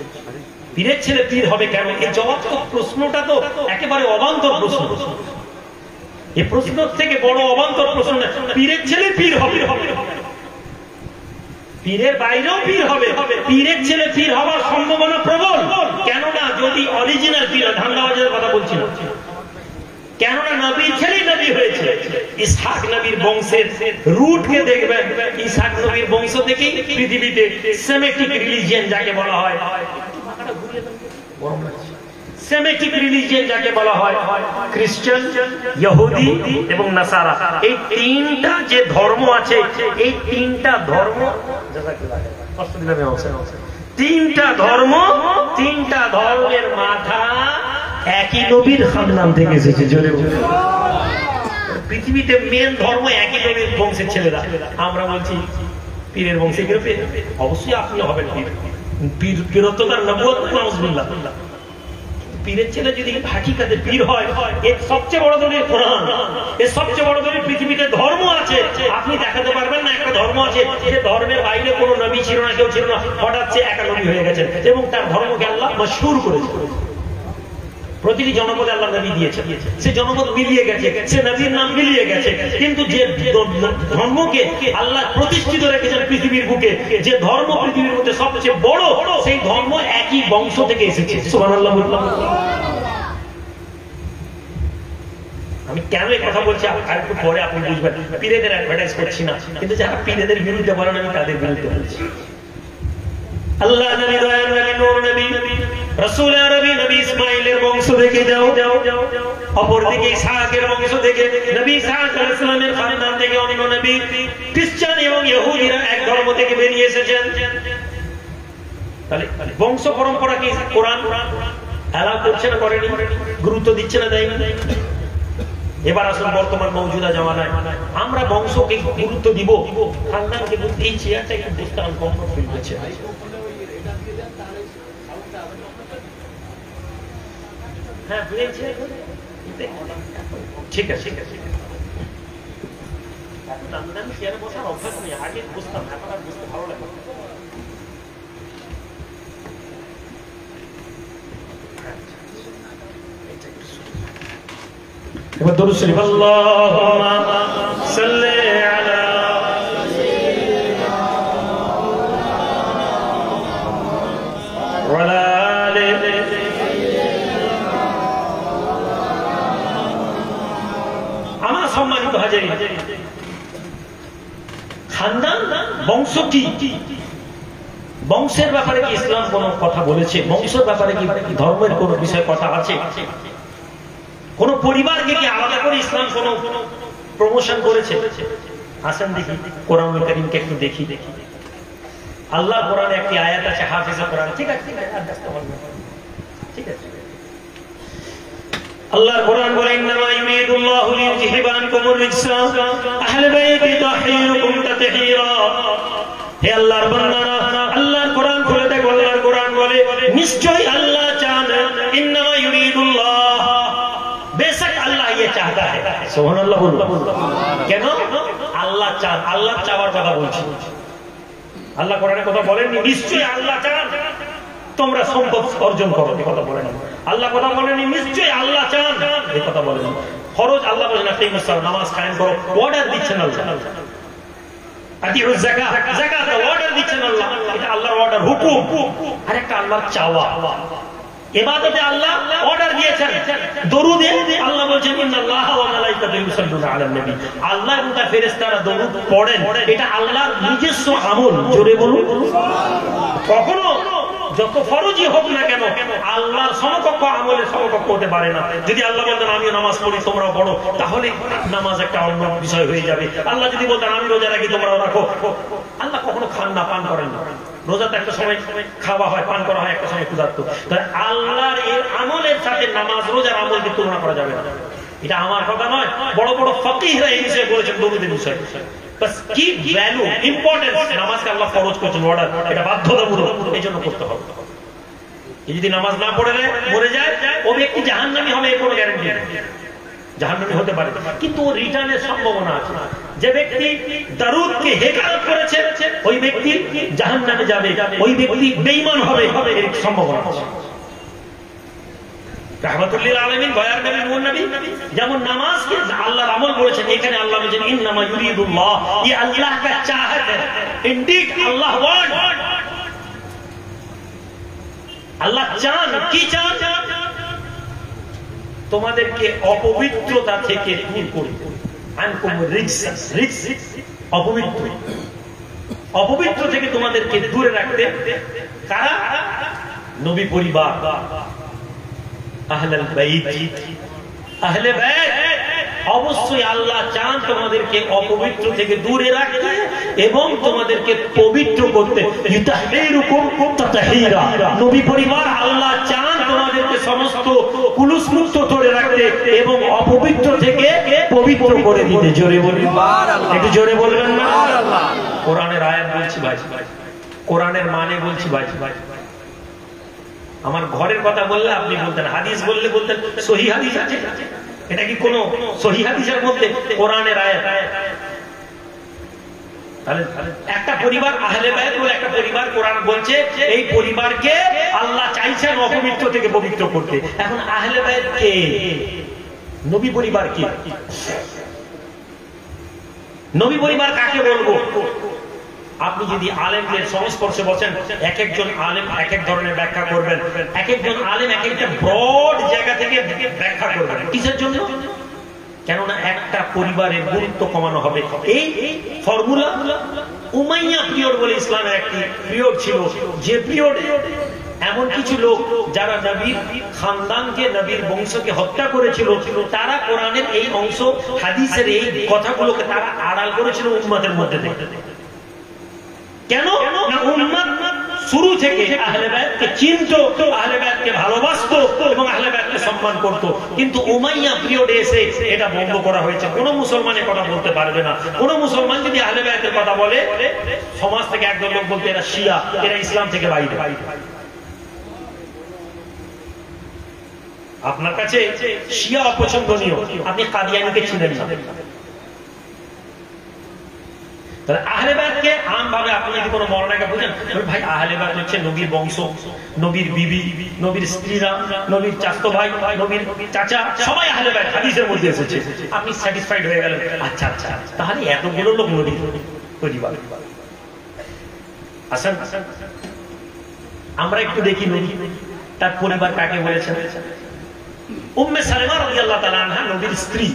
পীরের ছেলে পীর হবে কেন? এই জবাব তো, প্রশ্নটা তো একেবারে অবান্তর প্রশ্ন। এই প্রশ্ন থেকে বড় অবান্তর প্রশ্ন না, পীরের ছেলে পীর হবে, পীরের বাইরেও পীর হবে, পীরের ছেলে পীর হওয়ার সম্ভাবনা প্রবল। কেননা যদি অরিজিনাল পীর, ধান্দাবাজের কথা বলছি না, কেননা নবীর ছেলে নবী হয়েছে। ইসহাক নবীর বংশের রুটকে দেখবেন, ইসহাক নবীর বংশ থেকেই পৃথিবীতে সেমেটিক রিলিজিয়ন যাকে বলা হয়, সেমেটিক রিলিজিয়ন যাকে বলা হয়, খ্রিস্টান, ইহুদি এবং নাসারা, এই তিনটা যে ধর্ম আছে, এই তিনটা ধর্ম তিনটা ধর্ম, তিনটা ধর্মের মাথা একই নবীর খানদান থেকে এসেছে। জোরে পৃথিবীতে মেন ধর্ম একই নবীর বংশের ছেলেরা। আমরা বলছি পীরের বংশে গিয়ে অবশ্যই আপনি হবেন পীর, পীরত্বতার নবুয়ত নাউজুবিল্লাহ। পীরের ছেলে যদি হাকিকাতে পীর হয়, এর সবচেয়ে বড় দলিল কোরআন, এর সবচেয়ে বড় দলিল পৃথিবীতে ধর্ম আছে। আপনি দেখাতে পারবেন না একটা ধর্ম আছে যে ধর্মের বাইরে কোনো নবী ছিল না, কেউ ছিল না, হঠাৎ সে একা নবী হয়ে গেছেন এবং তার ধর্মকে আল্লাহ মাশহুর করেছে। প্রতিটি জনপদে আল্লাহ নবী দিয়েছে, সে জনপদ মিলিয়ে গেছে, সে নবীর নাম মিলিয়ে গেছে। কিন্তু যে ধর্মকে আল্লাহ প্রতিষ্ঠিত রেখেছেন পৃথিবীর বুকে, যে ধর্ম পৃথিবীর মধ্যে সবচেয়ে বড়, সেই ধর্ম একই বংশ থেকে এসেছে। সুবহানাল্লাহ। আমি কেন এই কথা বলছি আর একটু পরে আপনি বুঝবেন। পীরেদের অ্যাডভার্টাইজ করছি না, কিন্তু যারা পীরেদের বিরুদ্ধে বলেন আমি তাদের বিরুদ্ধে বলছি। আল্লাহ নবী, দয়ার নবী, নূর নবী, রাসূল আরবী নবী ইসমাঈলের বংশ থেকে যাও, অপরদিকে ইসহাকের বংশ থেকে, নবী ইসহাক আলাইহিস সালামের খানদান থেকে অন্য নবী, খ্রিস্টান এবং ইহুদিরা এক ধর্ম থেকে বেরিয়ে এসেছেন। তাহলে বংশ পরম্পরা কি কোরআন এলাও করছে না, করেনি? গুরুত্ব দিচ্ছে না, দেয়নি? এবার আসুন বর্তমান মৌজুদা জামানায় আমরা বংশকে গুরুত্ব দিব, খানদানকে গুরুত্ব। এই চেয়ারটা একটু বসতে আনকমফোর্ট ফিল করছে। হ্যাঁ, ঠিক আছে, ঠিক আছে। আমি চেয়ারে বসার অভ্যাস নেই, আগে বসতাম, এখন আর বসতে ভালো লাগে। এবার দরুদ শরীফ, আল্লাহুম্মা সাল্লি আলা ওয়া আলা আলি। আমার সম্মানিত হাজির, খানদান বংশ কি? বংশের ব্যাপারে কি ইসলাম কোন কথা বলেছে? বংশের ব্যাপারে কি ধর্মের কোন বিষয় কথা আছে? কোন পরিবারকে কি আলাদা করে ইসলাম কোন প্রমোশন করেছে? আসেন দেখি কোরআনুল কারীমকে একটু দেখি। আল্লাহর কোরআনে একটি আয়াত আছে, হাফেজে কোরআন। ঠিক আছে, ঠিক আছে। আল্লাহর কোরআন বলে, ইন্নামা ইউরিদুল্লাহু লিইউযহিবা আনকুমুর রিজসা আহলে বাইতি তাহহীরুকুম তাতহীরা। হে আল্লাহর বান্দারা, আল্লাহর কোরআন খুলে দেখো। আল্লাহর কোরআন বলে, নিশ্চয়ই আল্লাহ চান, ইন্নামা ইউরিদুল্লাহ, বেশক আল্লাহ ये चाहता है। সুবহানাল্লাহ বলুন। কেন? আল্লাহ চান, আল্লাহ চাওয়ার কথা বলছি। আল্লাহ কোরআনে কথা বলেননি নিশ্চয়ই আল্লাহ চান তোমরা সম্পদ অর্জন করো, এই কথা বলেন। আল্লাহ কথা বলেননি নিশ্চয়ই আল্লাহ চান, এই কথা বলেন। ফরজ আল্লাহ বলেন আকিমুস সালাত, নামাজ কায়েম করো, অর্ডার দিচ্ছেন আল্লাহ। আতিউজ যাকাত, যাকাত অর্ডার দিচ্ছেন আল্লাহ, এটা আল্লাহর অর্ডার, হুকুম। আর একটা আল্লাহর চাওয়া। ইবাদতে আল্লাহ অর্ডার দিয়েছেন, দরুদে আল্লাহ বলেন ইন্নাল্লাহা ওয়া মালাইকাতুহু ইউসাল্লুনা আলান নবী। আল্লাহ এবং তার ফেরেশতারা দরুদ পড়েন, এটা আল্লাহর নিজস্ব আমল। জোরে বলুন সুবহানাল্লাহ। কখনো যত ফরজই হোক না কেন আল্লাহর সমকক্ষ আমলের সমকক্ষ হতে পারে না। যদি আল্লাহ বলতেন আমিও নামাজ পড়ি তোমরাও পড়ো, তাহলে নামাজ একটা অন্য বিষয় হয়ে যাবে। আল্লাহ যদি বলতেন আমি রোজা রাখি তোমরাও রাখো, আল্লাহ কখনো খান না, পান করেন না। রোজাতে একটা সময় খাওয়া হয়, পান করা হয়, একটা সময় ক্ষুধার্ত। তাই আল্লাহর এই আমলের সাথে নামাজ রোজার আমলকে তুলনা করা যাবে না। এটা আমার কথা নয়, বড় বড় ফকিহরা এই বিষয়ে বলেছেন, দরুদের বিষয়ে। কি ভ্যালু, ইম্পর্টেন্স, নামাজকে আল্লাহ ফরজ করেছেন, অর্ডার, এটা বাধ্যতামূলক, এই জন্য করতে হবে। যদি নামাজ না পড়ে মরে যায়, ও ব্যক্তি জাহান্নামী হবে, এর কোনো গ্যারান্টি নেই। জাহান্নামী হতে পারে, কিন্তু ও রিটার্নের সম্ভাবনা আছে। যে ব্যক্তি দরুদকে হেকারত করেছে, ওই ব্যক্তি জাহান্নামে যাবে, ওই ব্যক্তি বেঈমান হবে, এর সম্ভাবনা আছে। রাহমাতুল লিল আলামিন, দয়ার নবী, নূর নবী যেমন নামাজকে আল্লাহর আমল বলেছেন, এখানে আল্লাহ বলেছেন ইন্নামা ইউরিদুল্লাহ, ये अल्लाह का चाहत है। इंडीड अल्लाह वांट, আল্লাহ চান। কি চান? তোমাদেরকে অপবিত্রতা থেকে দূর করতে। আনকুমুর রিজসা, রিজস অপবিত্র, অপবিত্র থেকে তোমাদেরকে দূরে রাখতে। কারা? নবী পরিবার, আহলুল বাইত, আহলে বাইত। অবশ্য অবশ্যই আল্লাহ চান তোমাদেরকে অপবিত্র থেকে দূরে রাখতে এবং তোমাদেরকে পবিত্র করতে। নবী পরিবার আল্লাহ চান তোমাদেরকে সমস্ত কুলুস মুক্ত করে রাখতে এবং অপবিত্র থেকে পবিত্র করে দিতে। জোরে বলি, একটু জোরে বলবেন না? কোরআনের আয়াত বলছি ভাই, কোরআনের মানে বলছি ভাই। আমার ঘরের কথা বললে আপনি বলতেন, হাদিস বললে বলতেন সহিহ হাদিস আছে। এটা কি কোন সহিহ হাদিসের মধ্যে কোরআনের আয়াত? তাহলে একটা পরিবার আহলে বায়ত বলে একটা পরিবার, কোরআন বলছে এই পরিবারকে আল্লাহ চাইছেন অপবিত্র থেকে পবিত্র করতে। এখন আহলে বায়ত কে? নবী পরিবার কি? নবী পরিবার কাকে বলবো? আপনি যদি আলেমদের সংস্পর্শে বসেন, এক একজন আলেম এক এক ধরনের ব্যাখ্যা করবেন, এক একজন আলেম এক একটা ব্রড জায়গা থেকে ব্যাখ্যা করবেন। কিসের জন্য? কেননা একটা পরিবারের গুরুত্ব কমানো হবে। এই ফর্মুলা উমাইয়া পিরিয়ড বলে ইসলামের একটি পিরিয়ড ছিল, যে পিরিয়ডে এমন কিছু লোক যারা নবীর খানদানকে, নবীর বংশকে হত্যা করেছিল, তারা কোরআনের এই অংশ, হাদিসের এই কথাগুলোকে তারা আড়াল করেছিল উম্মতের মধ্যে থেকে। কেন? না উম্মত শুরু থেকে আহলে বায়তকে চিনতো, আহলে বায়তকে ভালোবাসতো এবং আহলে বায়তকে সম্মান করত। কিন্তু উমাইয়া পিরিয়ডে এসে এটা বন্ধ করা হয়েছে। কোন মুসলমানের কথা বলতে পারবে না। কোন মুসলমান যদি আহলে বায়তের কথা বলে, সমাজ থেকে একদল লোক বলতে এরা শিয়া, এরা ইসলাম থেকে বাইরে। আপনার কাছে শিয়া অপছন্দনীয়, আপনি কাদিয়ানীকে চিনেন না। তাহলে আহলে বায়তকে আমভাবে আপনি যদি কোনো মরনাকে বুঝেন, ভাই আহলে বায়ত হচ্ছে নবীর বংশ, নবীর বিবি, নবীর স্ত্রীরা, নবীর চাচতো ভাই, নবীর চাচা, সবাই আহলে বায়ত হাদিসের মধ্যে এসেছে। আপনি স্যাটিসফাইড হয়ে গেলেন, আচ্ছা আচ্ছা, তাহলে এতগুলো লোক নবীর পরিবার। আসেন আমরা একটু দেখি নবী তার পরিবার কাকে বলেছেন। উম্মে সালেমা রাদিয়াল্লাহু তাআলা আনহা নবীর স্ত্রী।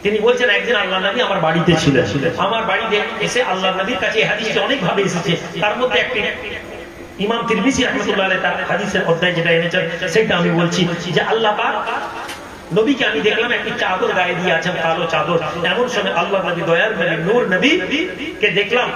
তিনি বলছেন একদিন আল্লাহ নবী আমার বাড়িতে ছিলেন। আমার বাড়িতে এসে আল্লাহ নবীর কাছে এই হাদিসটি অনেক ভাবে এসেছে। তার মধ্যে একটি ইমাম তিরমিজি রাহমাতুল্লাহ আলাইহি তার হাদিসের অধ্যায় যেটা এনেছেন সেটা আমি বলছি যে আল্লাহ পাক নবীকে আমি দেখলাম একটি চাদর গায়ে দিয়ে আছেন, কালো চাদর। এমন সময় আল্লাহ নবী, দয়ার নবী, নূর নবী কে দেখলাম।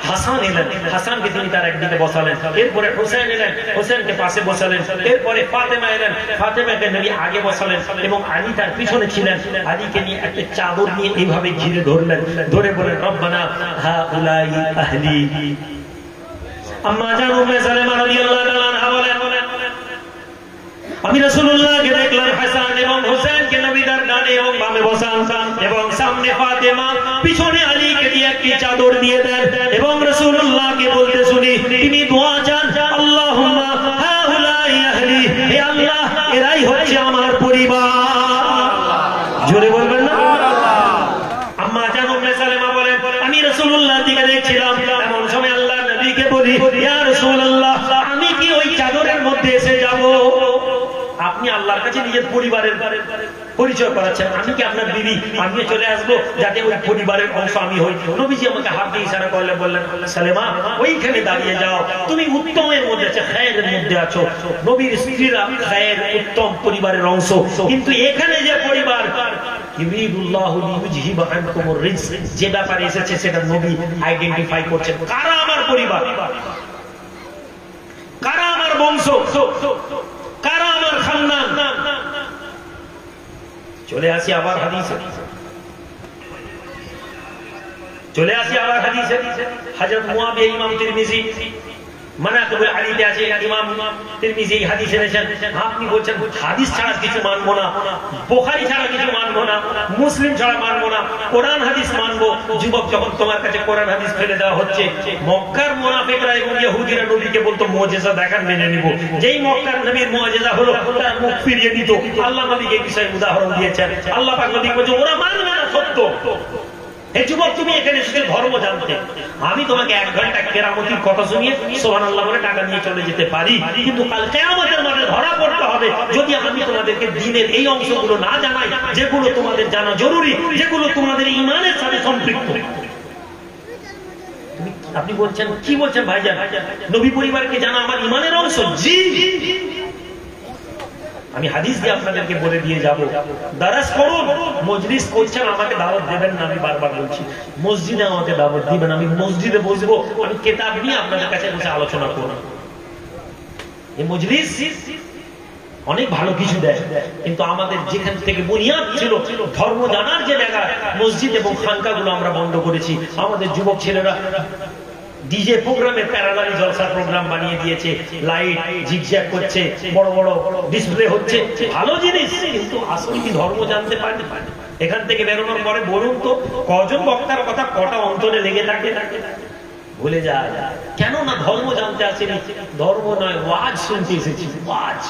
হাসান এলেন, হাসানকে তিনি তার একদিকে বসালেন। এরপরে হুসাইন এলেন, হুসাইনকে পাশে বসালেন। এরপরে ফাতেমা এলেন, ফাতেমাকে নবী আগে বসালেন এবং আলী তার পিছনে ছিলেন। আলীকে নিয়ে একটা চাদর নিয়ে এইভাবে ঘিরে ধরলেন, ধরে বলেন রব্বানা হাউলাই আহলি। আম্মা জান উম্মে সালেমা রাদিয়াল্লাহু তাআলা আনহা বলেন, আমি রাসূলুল্লাহকে দেখলাম হাসান এবং হুসাইনকে নবী তার ডানে এবং বামে বসান এবং সামনে ফাতেমা, পিছনে আলীকে দিয়ে একটি চাদর দিয়ে দেন এবং রাসূলুল্লাহকে বলতে শুনি তিনি দোয়া চান, আল্লাহুম্মা হাউলাই আহলি, হে আল্লাহ এরাই হচ্ছে আমার পরিবার। জোরে বলবেন না? আম্মা জান উম্মে সালেমা বলেন, আমি রাসূলুল্লাহর দিকে দেখছিলাম। এমন সময় আল্লাহর নবীকে বলি, ইয়া রাসূলুল্লাহ আমি কি ওই চাদরের মধ্যে এসে যাব? আপনি আল্লাহর কাছে নিজের পরিবারের পরিচয় করাচ্ছেন, আমি কি আপনার বিবি? আমিও চলে আসবো যাতে ওই পরিবারের অংশ আমি হই। নবীজি আমাকে হাত দিয়ে ইশারা করলে বললেন, সালেমা ওইখানে দাঁড়িয়ে যাও, তুমি উত্তমের মধ্যে আছো, খায়েরের মধ্যে আছো। নবীর স্ত্রীরা খায়ের, উত্তম পরিবারের অংশ। কিন্তু এখানে যে পরিবার যে ব্যাপারে এসেছে সেটা নবী আইডেন্টিফাই করছেন। কারা আমার পরিবার, কারা আমার বংশ, কারা আমার খানদান। চলে আসি আবার হাদিসে, চলে আসি আবার হাদিসে। হযরত মুয়াবিয়া ইমাম তিরমিজি মানাকিবুল আলীতে আছে, ইমাম তিরমিজি এই হাদিস এনেছেন। আপনি বলছেন হাদিস ছাড়া কিছু মানবো না, বুখারী ছাড়া কিছু মানবো না, মুসলিম ছাড়া মানবো না, কোরআন হাদিস মানবো। যুবক যখন তোমার কাছে কোরআন হাদিস ফেলে দেওয়া হচ্ছে, মক্কার মুনাফিকরা এবং ইহুদিরা নবীকে বলতো মুজিজা দেখান, মেনে নিব। যেই মক্কার নবীর মুজিজা হলো তার মুখ ফিরিয়ে দিত। আল্লাহ নবীকে এই বিষয়ে উদাহরণ দিয়েছেন। আল্লাহ পাক নবী বলেন ওরা মানবে না সত্য। হে যুবক তুমি এখানে এসেছো ধর্ম জানতে, আমি তোমাকে 1 ঘন্টা কেরামতির কথা শুনিয়ে সুবহানাল্লাহ বলে টাকা নিয়ে চলে যেতে পারি, কিন্তু কাল কিয়ামতের মাঠে ধরা পড়তে হবে যদি আমি তোমাদেরকে দ্বীনের এই অংশগুলো না জানাই যেগুলো তোমাদের জানা জরুরি, যেগুলো তোমাদের ঈমানের সাথে সম্পৃক্ত। আপনি বলছেন কি বলছেন ভাইজান? নবী পরিবারকে জানা আমার ঈমানের অংশ। জি আমি হাদিস দিয়ে আপনাদেরকে বলে দিয়ে যাব, দারাস করুন, মজলিস করছেন, আমাকে দাওয়াত দেবেন না, আমি বারবার বলছি মসজিদে আমাকে দাওয়াত দিবেন, আমি মসজিদে বসবো, আমি কিতাব নিয়ে আপনাদের কাছে বসে আলোচনা করব। এই মজলিস অনেক ভালো কিছু দেয়, কিন্তু আমাদের যেখান থেকে বুনিয়াদ ছিল ধর্ম জানার যে জায়গা, মসজিদ এবং খানকাগুলো আমরা বন্ধ করেছি। আমাদের যুবক ছেলেরা ডিজে প্রোগ্রামে প্যারালাল জলসার প্রোগ্রাম বানিয়ে দিয়েছে, লাইট ঝিকঝ্যাক করছে, বড় বড় ডিসপ্লে হচ্ছে, ভালো জিনিস, কিন্তু আসলে কি ধর্ম জানতে পারে? এখান থেকে বেরোনোর পরে বলুন তো কজন বক্তার কথা কটা অন্তরে লেগে থাকে, ভুলে যায়। কেন না ধর্ম জানতে আসেনি, ধর্ম নয় ওয়াজ শুনতে এসেছি, ওয়াজ।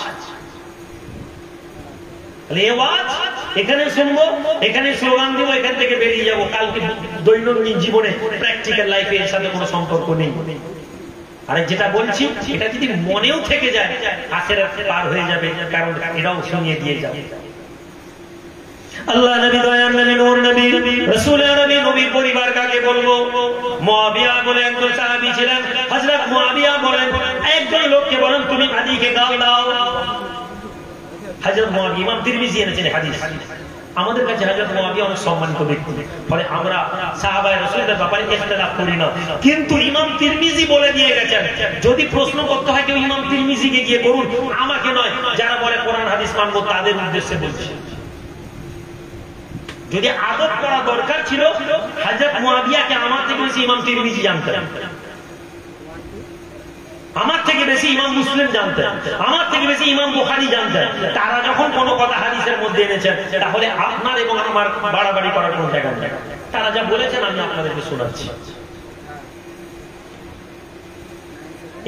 এখানে শুনবো, এখানে স্লোগান দিব, এখান থেকে বেরিয়ে যাবো, কালকে দৈনন্দিন জীবনে প্র্যাকটিক্যাল লাইফে এর সাথে কোনো সম্পর্ক নেই। আরে যেটা বলছি এটা যদি মনেও থেকে যায়, আখেরাত পার হয়ে যাবে, কারণ এটাও শুনিয়ে দিয়ে যাবে। আল্লাহ নবী, দয়ার নবী, নূর নবী, রাসূলের নবী, নবীর পরিবার কাকে বলবো? মুআবিয়া বলে একজন সাহাবী ছিলেন। হযরত মুআবিয়া বলেন, একজন লোককে বলেন তুমি আলীকে গাল দাও। হযরত মুআবিয়া, ইমাম তিরমিজি এনেছেন হাদিস। আমাদের কাছে হযরত মুআবিয়া অনেক সম্মানিত ব্যক্তি, ফলে আমরা সাহাবায়ে রাসূলদের ব্যাপারে ইখতিলাফ করি না, কিন্তু ইমাম তিরমিজি বলে দিয়ে গেছেন যদি প্রশ্ন করতে হয় কেউ ইমাম তিরমিজিকে গিয়ে করুন, আমাকে নয়। যারা বলে কোরআন হাদিস মানবো তাদের উদ্দেশ্যে বলছি। যদি আদব করা দরকার ছিল, হযরত মুআবিয়াকে আমার থেকে বেশি ইমাম তিরমিজি জানতেন, আমার থেকে বেশি ইমাম মুসলিম জানতেন, আমার থেকে বেশি ইমাম বুখারী জানতেন। তারা যখন কোনো কথা হাদিসের মধ্যে এনেছেন, তাহলে আপনার এবং আমার বাড়াবাড়ি করার কোন জায়গা নেই। তারা যা বলেছেন আমি আপনাদেরকে শোনাচ্ছি।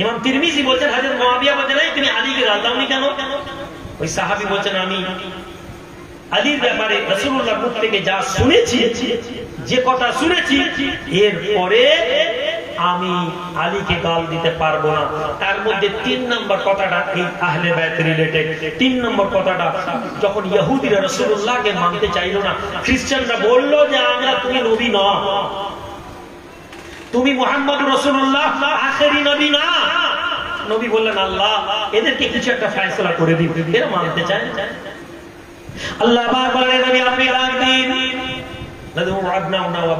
ইমাম তিরমিজি বলছেন, হযরত মুআবিয়া বলছেন তুমি আলীকে গাল দাওনি কেন? ওই সাহাবী বলছেন আমি আলীর ব্যাপারে রাসূলুল্লাহর মুখ থেকে যা শুনেছি, যে কথা শুনেছি, এরপরে আমি আলীকে গাল দিতে পারবো না। তার মধ্যে 3 নম্বর কথাটা এই আহলে বাইত রিলেটেড। 3 নম্বর কথাটা যখন ইহুদিরা রাসূলুল্লাহকে মানতে চাইল না, খ্রিস্টানরা বলল যে আমরা তুমি নবী না, তুমি মুহাম্মদ রাসূলুল্লাহ আখেরি নবী না। নবী বললেন আল্লাহ এদেরকে কিছু একটা ফয়সালা করে দিন, এরা মানতে চায় না। আল্লাহ বারবার নবী আপনি ডাক দিন, লাদু আবনাউনা ওয়া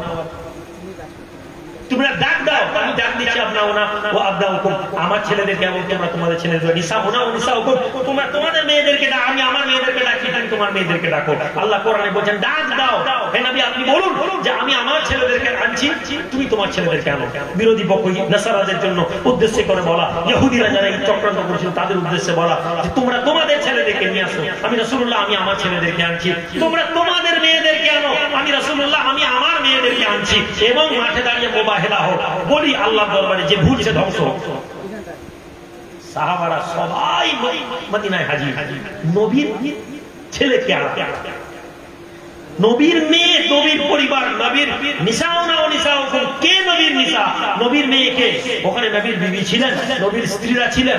তোমরা ডাক দাও, আমি ডাক দিচ্ছি আপনাওনা ও আবনাউকুম, আমার ছেলেদেরকে এবং তোমরা তোমাদের ছেলেদের, নিসাউনা ও নিসাউকুম, তোমরা তোমাদের মেয়েদেরকে ডাক, আমি আমার মেয়েদেরকে ডাকি, তুমি তোমার মেয়েদেরকে ডাকো। আল্লাহ কোরআনে বলেন ডাক দাও। হে নবী আপনি বলুন যে আমি আমার ছেলেদেরকে আনছি, তুমি তোমার ছেলেদেরকে আনো। বিরোধী পক্ষ নাসারাদের জন্য উদ্দেশ্যে করে বলা, ইহুদিরা যারা এই চক্রান্ত করেছিল তাদের উদ্দেশ্যে বলা যে তোমরা তোমাদের ছেলেদেরকে নিয়ে আসো, আমি রাসূলুল্লাহ আমি আমার ছেলেদেরকে আনছি, তোমরা তোমাদের মেয়েদেরকে আনো, আমি রাসূলুল্লাহ আমি আমার মেয়েদেরকে আনছি, এবং মাঠে দাঁড়িয়ে মুবাহিলা হোক, বলি আল্লাহর দরবারে যে ভুল সে ধ্বংস হোক। সাহাবারা সবাই মদিনায় হাজির। নবীর ছেলেকে আনা, নবীর মেয়ে, নবীর পরিবার, নবীর নিসাউনা ও নিসাউকুম, কে নবীর নিসা? নবীর মেয়েকে, ওখানে নবীর বিবি ছিলেন, নবীর স্ত্রীরা ছিলেন।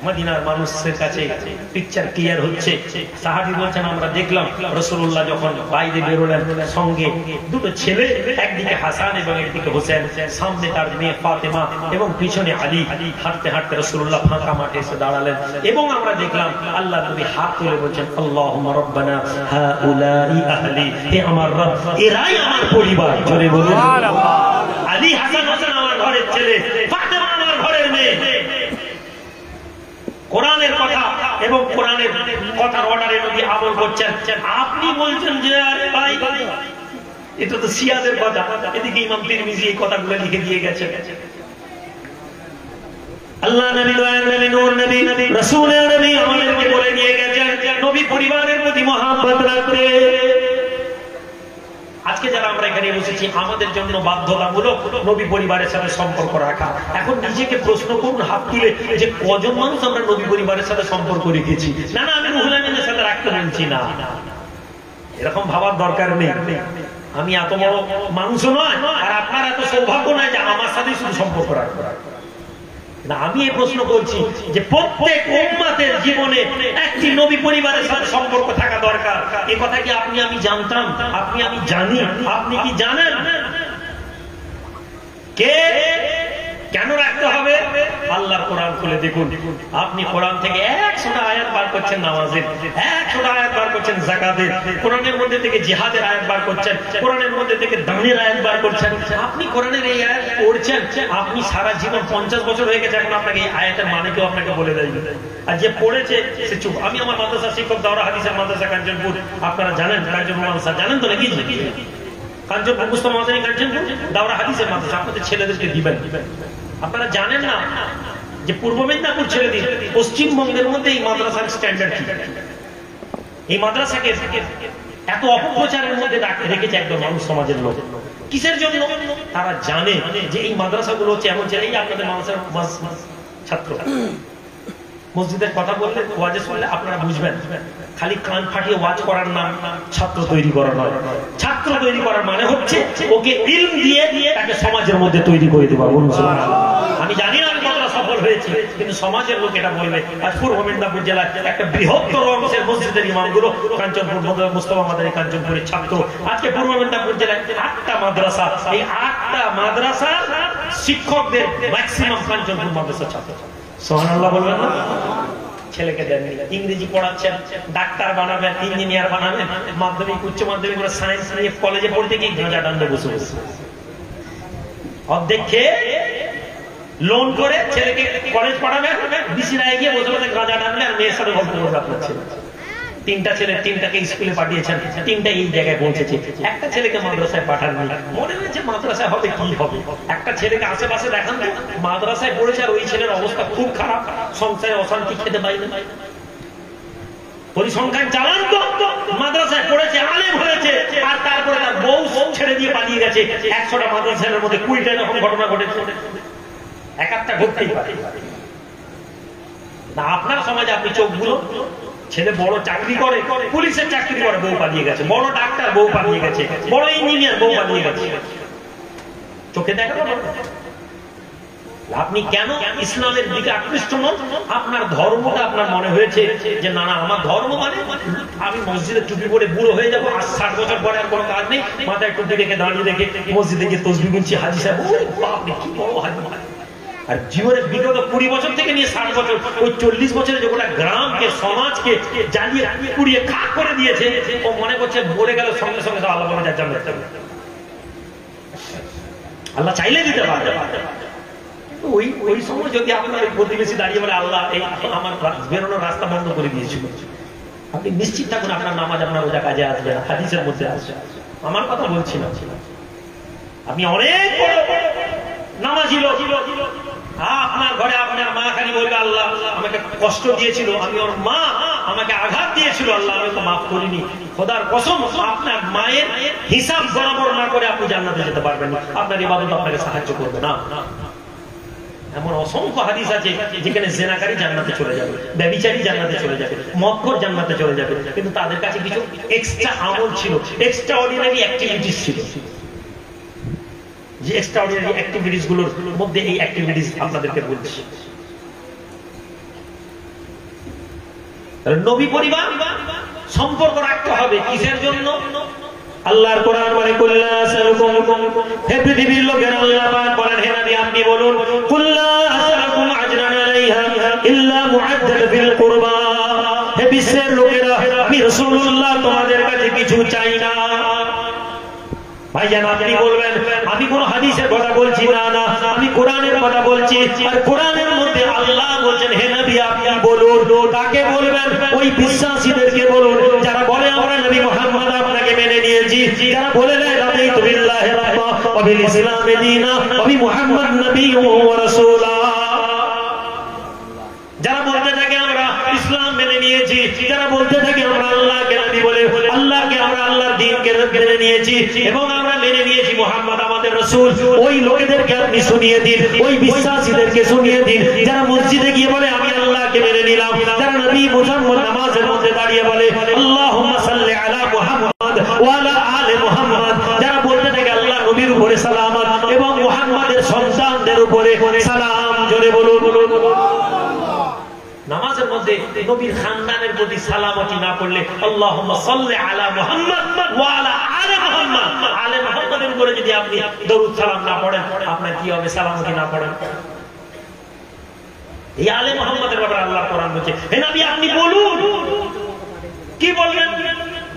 মদিনার মানুষের কাছে পিকচার ক্লিয়ার হচ্ছে। সাহাবী বলছেন আমরা দেখলাম রাসূলুল্লাহ যখন বাইরে বেরোলেন, সঙ্গে দুটো ছেলে, একদিকে হাসান এবং একদিকে হোসেন, সামনে তার মেয়ে ফাতেমা এবং পিছনে আলী। হাঁটতে হাঁটতে রাসূলুল্লাহ ফাঁকা মাঠে এসে দাঁড়ালেন, এবং আমরা দেখলাম আল্লাহর নবী হাত তুলে বলছেন আল্লাহুম্মা রাব্বানা হাউলাই আহলি, হে আমার রব এরাই আমার পরিবার। জোরে বলুন সুবহানাল্লাহ। আলী হাসান হোসেন আমার ঘরের ছেলে, ফাতেমা আমার ঘরের মেয়ে। কোরআনের কথা এবং কোরআনের কথার অর্ডারে নবী আমল করছেন। আপনি বলছেন যে আরে ভাই এটা তো শিয়াদের কথা, এদিকে ইমাম তিরমিজি এই কথাগুলো লিখে দিয়ে গেছেন। আল্লাহ নবী, দয়ার নবী, নূর নবী, রাসূলের নবী আমাদেরকে বলে দিয়ে গেছেন নবী পরিবারের প্রতি মহব্বত রাখতে। আজকে যারা আমরা এখানে বসেছি আমাদের জন্য বাধ্যতামূলক নবী পরিবারের সাথে সম্পর্ক রাখা। এখন নিজেকে প্রশ্ন করুন হাত তুলে যে কজন মানুষ আমরা নবী পরিবারের সাথে সম্পর্ক রেখেছি। না না, আমি রুহুল আমিনের সাথে রাখতে বলছি না, এরকম ভাবার দরকার নেই। আমি এত বড় মানুষও নয়, আর আপনার এত সৌভাগ্য নয় যে আমার সাথে শুধু সম্পর্ক রাখবো না। আমি এই প্রশ্ন করছি যে প্রত্যেক উম্মতের জীবনে একটি নবী পরিবারের সাথে সম্পর্ক থাকা দরকার। এই কথা কি আপনি আমি জানতাম? আপনি আমি জানি? আপনি কি জানেন? কে কেন রাখতে হবে? আল্লাহর কোরআন খুলে দেখুন, আপনি কোরআন থেকে 100টা আয়াত বার করছেন নামাজের, 100টা আয়াত বার করছেন যাকাতের, কোরআনের মধ্যে থেকে জিহাদের আয়াত বার করছেন, কোরআনের মধ্যে থেকে দানের আয়াত বার করছেন। আপনি কোরআনের এই আয়াত পড়ছেন, আপনি সারা জীবন 50 বছর হয়ে গেছে, এখন আপনাকে এই আয়াতের মানে কেউ আপনাকে বলে দেয়। আর যে পড়েছে সে চুপ। আমি আমার মাদ্রাসা শিক্ষক দাওরা হাদিসের মাদ্রাসা কাঞ্চনপুর, আপনারা জানেন কাঞ্চনপুর মাদ্রাসা জানেন তো নাকি? কাঞ্চনপুর মুস্তাফা মাদানী কাঞ্চনপুর দাওরা হাদিসের মাদ্রাসা আপনাদের ছেলেদেরকে দিবেন। আপনারা জানেন না যে পূর্ব মেদিনীপুর ছেড়ে দিয়ে পশ্চিমবঙ্গের মধ্যে এই মাদ্রাসার স্ট্যান্ডার্ড কি? এই মাদ্রাসাকে এত অপপ্রচারের মধ্যে রেখেছে একদম মানুষ সমাজের লোক। কিসের জন্য? তারা জানে যে এই মাদ্রাসাগুলো হচ্ছে এমন ছেলে, এই আপনাদের মাদ্রাসার ছাত্র মসজিদের কথা বললে, ওয়াজে শুনলে আপনারা বুঝবেন, খালি কান ফাটিয়ে ওয়াজ করার নাম ছাত্র তৈরি করা নয়। ছাত্র তৈরি করার মানে হচ্ছে ওকে ইলম দিয়ে তাকে সমাজের মধ্যে তৈরি করে দেওয়া। আমি জানি না আমি কতটা সফল হয়েছি, কিন্তু সমাজের লোক এটা বলবে। আজ পূর্ব মেদিনীপুর জেলায় একটা বৃহত্তর অংশের মসজিদের ইমামগুলো কাঞ্চনপুর মুস্তাফা মাদানী কাঞ্চনপুরের ছাত্র। আজকে পূর্ব মেদিনীপুর জেলায় 8টা মাদ্রাসা, এই 8টা মাদ্রাসা শিক্ষকদের ম্যাক্সিমাম কাঞ্চনপুর মাদ্রাসা ছাত্র। সুবহানাল্লাহ বলবেন না? ছেলেকে দেন ইংরেজি পড়াচ্ছেন, ডাক্তার বানাবেন, ইঞ্জিনিয়ার বানাবেন, মাধ্যমিক উচ্চ মাধ্যমিক সায়েন্স নিয়ে কলেজে পড়তে গিয়ে গাঁজা ডান্ডে বসে বসে অর্ধেক খেয়ে লোন করে ছেলেকে কলেজ পড়াবেন, বিসিরায় গিয়ে বসে বসে গাঁজা ডান্ডে আর মেয়ের সাথে গল্প করবে আপনার ছেলে। 3টা ছেলে 3টাকে স্কুলে পাঠিয়েছেন, 3টা এই জায়গায় পৌঁছেছে। একটা ছেলেকে মাদ্রাসায় পাঠাননি, মনে হয়েছে মাদ্রাসায় হবে কি হবে। একটা ছেলেকে আশেপাশে দেখান তো মাদ্রাসায় পড়েছে আর ওই ছেলের অবস্থা খুব খারাপ, সংসারে অশান্তি, খেতে পাই না। পরিসংখ্যান চালান তো, মাদ্রাসায় পড়েছে, আলেম হয়েছে, আর তারপরে তার বউ ছেড়ে দিয়ে পালিয়ে গেছে। 100টা মাদ্রাসার মধ্যে 20টা এরকম ঘটনা ঘটেছে। এক একটা ঘটতেই পারে না। আপনার সমাজে আপনি চোখগুলো, ছেলে বড় চাকরি করে, পুলিশের চাকরি করে, বউ পালিয়ে গেছে, বড় ডাক্তার, বউ পালিয়ে গেছে, বড় ইঞ্জিনিয়ার, বউ পালিয়ে গেছে। চোখে দেখা না। আপনি কেন ইসলামের দিকে আকৃষ্ট নন? আপনার ধর্মটা আপনার মনে হয়েছে যে না না আমার ধর্ম মানে আমি মসজিদে টুপি পরে বুড়ো হয়ে যাবো, আর 60 বছর পরে আর কোনো কাজ নেই, মাথায় টুপি রেখে দাঁড়িয়ে রেখে মসজিদে গিয়ে তসবিহ গুনছি, হাজি সাহেব আপনি কি বড় হাজি। আর জীবনের বিগত 20 বছর থেকে নিয়ে 60 বছর, ওই 40 বছরে যে গোটা গ্রামকে সমাজকে জ্বালিয়ে পুড়িয়ে খাক করে দিয়েছে, ও মনে করছে বলে গেল সঙ্গে সঙ্গে সব আল্লাহ বলে যাচ্ছে। আল্লাহ চাইলে দিতে পারে। ওই সময় যদি আপনার ওই প্রতিবেশী দাঁড়িয়ে বলে আল্লাহ এই আমার বেরোনোর রাস্তা বন্ধ করে দিয়েছিল, আপনি নিশ্চিত থাকুন আপনার নামাজ আপনার ওটা কাজে আসবে, হাদিসের মধ্যে আসবে। আমার কথা বলছি না, আপনি অনেক নামাজি লোক, আপনার ঘরে আপনার মা খালি বলবে আল্লাহ আমাকে কষ্ট দিয়েছিল, আমি ওর মা আমাকে আঘাত দিয়েছিল, আল্লাহ আমি তো মাফ করিনি। খোদার কসম আপনার মায়ের হিসাব বরাবর না করে আপনি জান্নাতে যেতে পারবেন না, আপনার ইবাদত আপনাকে সাহায্য করবে না। এমন অসংখ্য হাদিস আছে যেখানে জেনাকারী জান্নাতে চলে যাবে, ব্যভিচারী জান্নাতে চলে যাবে, মদখোর জান্নাতে চলে যাবে, কিন্তু তাদের কাছে কিছু এক্সট্রা আমল ছিল, এক্সট্রা অর্ডিনারি অ্যাক্টিভিটিস ছিল। যে এক্সট্রা অর্ডিনারি অ্যাক্টিভিটিস গুলোর মধ্যে এই অ্যাক্টিভিটিস আপনাদেরকে বলছি। নবী পরিবার সম্পর্ক রাখতে হবে কিসের জন্য? আল্লাহর কোরআন বলে কুল্লা আসালুকুম, হে পৃথিবীর লোকেরা আল্লাহ পাক বলেন হে নবী আপনি বলুন কুল্লা আসালুকুম আজরান আলাইহা ইল্লা মুআদ্দাদ বিল কুরবা, হে বিশ্বের লোকেরা আমি রাসূলুল্লাহ তোমাদের কাছে কিছু চাই না। ভাইজান আপনি বলবেন আমি কোন হাদিসের কথা বলছি না, না আমি কোরআনের কথা বলছি। আর কোরআনের মধ্যে আল্লাহ বলছেন হে নবী আপনি বলুন, তাকে বলবেন ওই বিশ্বাসীদেরকে বলুন যারা বলে আমরা নবী মুহাম্মদ আপনাকে মেনে নিয়েছি, যারা বলে না রাদিতু বিল্লাহি রাব্বা ওয়া বিল ইসলামি দীনা ওয়া বি মুহাম্মদ নাবিয়্যুন ওয়া রাসূলা, যারা বলতে থাকে আমরা ইসলাম মেনে নিয়েছি, যারা বলতে থাকে আমরা আল্লাহকে নবী বলে আল্লাহকে আমরা আল্লাহর দ্বীনকে মেনে নিয়েছি এবং আমরা মেনে নিয়েছি মুহাম্মদ আমাদের রাসূল, ওই লোকেদেরকে আপনি শুনিয়ে দিন, ওই বিশ্বাসীদেরকে শুনিয়ে দিন যারা মসজিদে গিয়ে বলে আমি আল্লাহকে মেনে নিলাম, যারা নবী মুহাম্মদ নামাজের মধ্যে দাঁড়িয়ে বলে আল্লাহুম্মা সাল্লি আলা মুহাম্মদ ওয়া আলা আলি মুহাম্মদ, যারা বলতে থাকে আল্লাহ নবীর উপরে সালামত এবং মুহাম্মাদের সন্তানদের উপরে সালাম, জোরে বলুন। নামাজের মধ্যে নবীর খানদানের প্রতি সালামতি না পড়লে আল্লাহুম্মা সাল্লি আলা মুহাম্মদ ওয়া আলা আলি মুহাম্মদ, আলে মুহাম্মাদের উপরে যদি আপনি দরুদ সালাম না পড়েন আপনার কি হবে? সালামতি না পড়েন। এই আলে মুহাম্মাদের ব্যাপারে আল্লাহ কোরআন বলছে, হে নবী আপনি বলুন, কি বলবেন?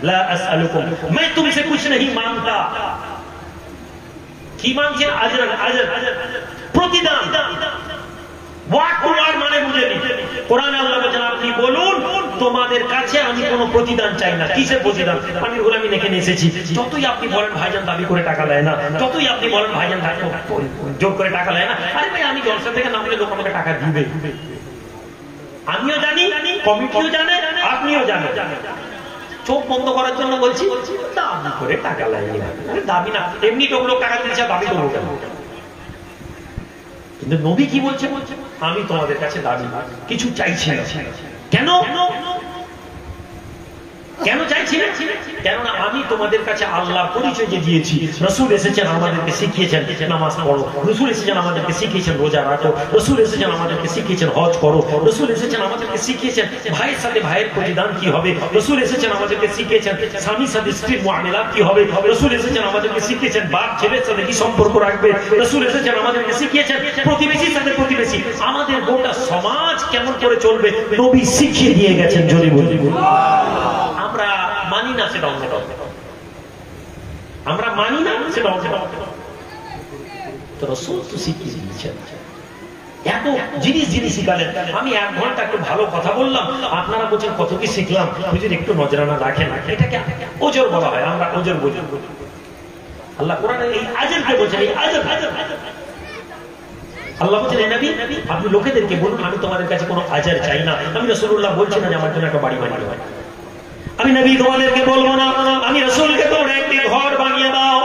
লা আসআলুকুম, मैं तुमसे कुछ नहीं मांगता। কি মানছেন? আজরান, আজর, প্রতিদান। ওয়ার্ড টু ওয়ার্ড মানে বুঝেনি। কোরআনে আল্লাহ বলেন আপনি বলুন তোমাদের কাছে আমি কোনো প্রতিদান চাই না। কিসের প্রতিদান? পানির গোলামি এখানে এসেছি, যতই আপনি বলেন ভাইজান দাবি করে টাকা দেয় না, যতই আপনি বলেন ভাইজান জোর করে টাকা দেয় না, আরে ভাই আমি জলসা থেকে নামলে লোক আমাকে টাকা দিবে। আমিও জানি, কমিটিও জানে, আপনিও জানেন। চোখ বন্ধ করার জন্য বলছি দাবি করে টাকা লাগবে না, দাবি না, এমনি লোক টাকা দিয়েছে, দাবি করবো কেন? কিন্তু নবী কি বলছে? আমি তোমাদের কাছে দাবি কিছু চাইছি না। কেন? কেন চাইছি না? কেননা আমি তোমাদের কাছে আল্লাহর পরিচয় যে দিয়েছি, রাসূল এসেছেন আমাদেরকে শিখিয়েছেন নামাজ পড়ো, রাসূল এসেছেন আমাদেরকে শিখিয়েছেন রোজা রাখো, রাসূল এসেছেন আমাদেরকে শিখিয়েছেন হজ করো, রাসূল এসেছেন আমাদেরকে শিখিয়েছেন ভাইয়ের সাথে ভাইয়ের প্রতিদান কি হবে, রাসূল এসেছেন আমাদেরকে শিখিয়েছেন স্বামীর সাথে স্ত্রীর মুআমালাত কি হবে, রাসূল এসেছেন আমাদেরকে শিখিয়েছেন বাপ ছেলের সাথে কি সম্পর্ক রাখবে, রাসূল এসেছেন আমাদেরকে শিখিয়েছেন প্রতিবেশীর সাথে প্রতিবেশী, আমাদের গোটা সমাজ কেমন করে চলবে নবী শিখিয়ে দিয়ে গেছেন। জোরে বলি আমরা মানি না, সেটা অন্য কথা। আমরা মানি না, সেটা অন্য কথা। তো রাসূল তো শিখিয়ে দিয়েছেন, এত জিনিস শিখালেন। আমি 1 ঘন্টা একটু ভালো কথা বললাম, আপনারা বলছেন কত কি শিখলাম, হুজুর একটু নজরানা রাখেন। এটাকে ওজর বলা হয়, আমরা ওজর বলি। আল্লাহ কোরআনে এই আজরকে বলছেন, এই আজর। আল্লাহ বলছেন হে নবী আপনি লোকেদেরকে বলুন আমি তোমাদের কাছে কোনো আজর চাই না। আমি রাসূলুল্লাহ বলছি না যে আমার জন্য একটা বাড়ি বানিয়ে দাও। আমি নবী তোমাদেরকে বলবো না আমি রাসূলকে তোমরা একটি ঘর বানিয়ে দাও।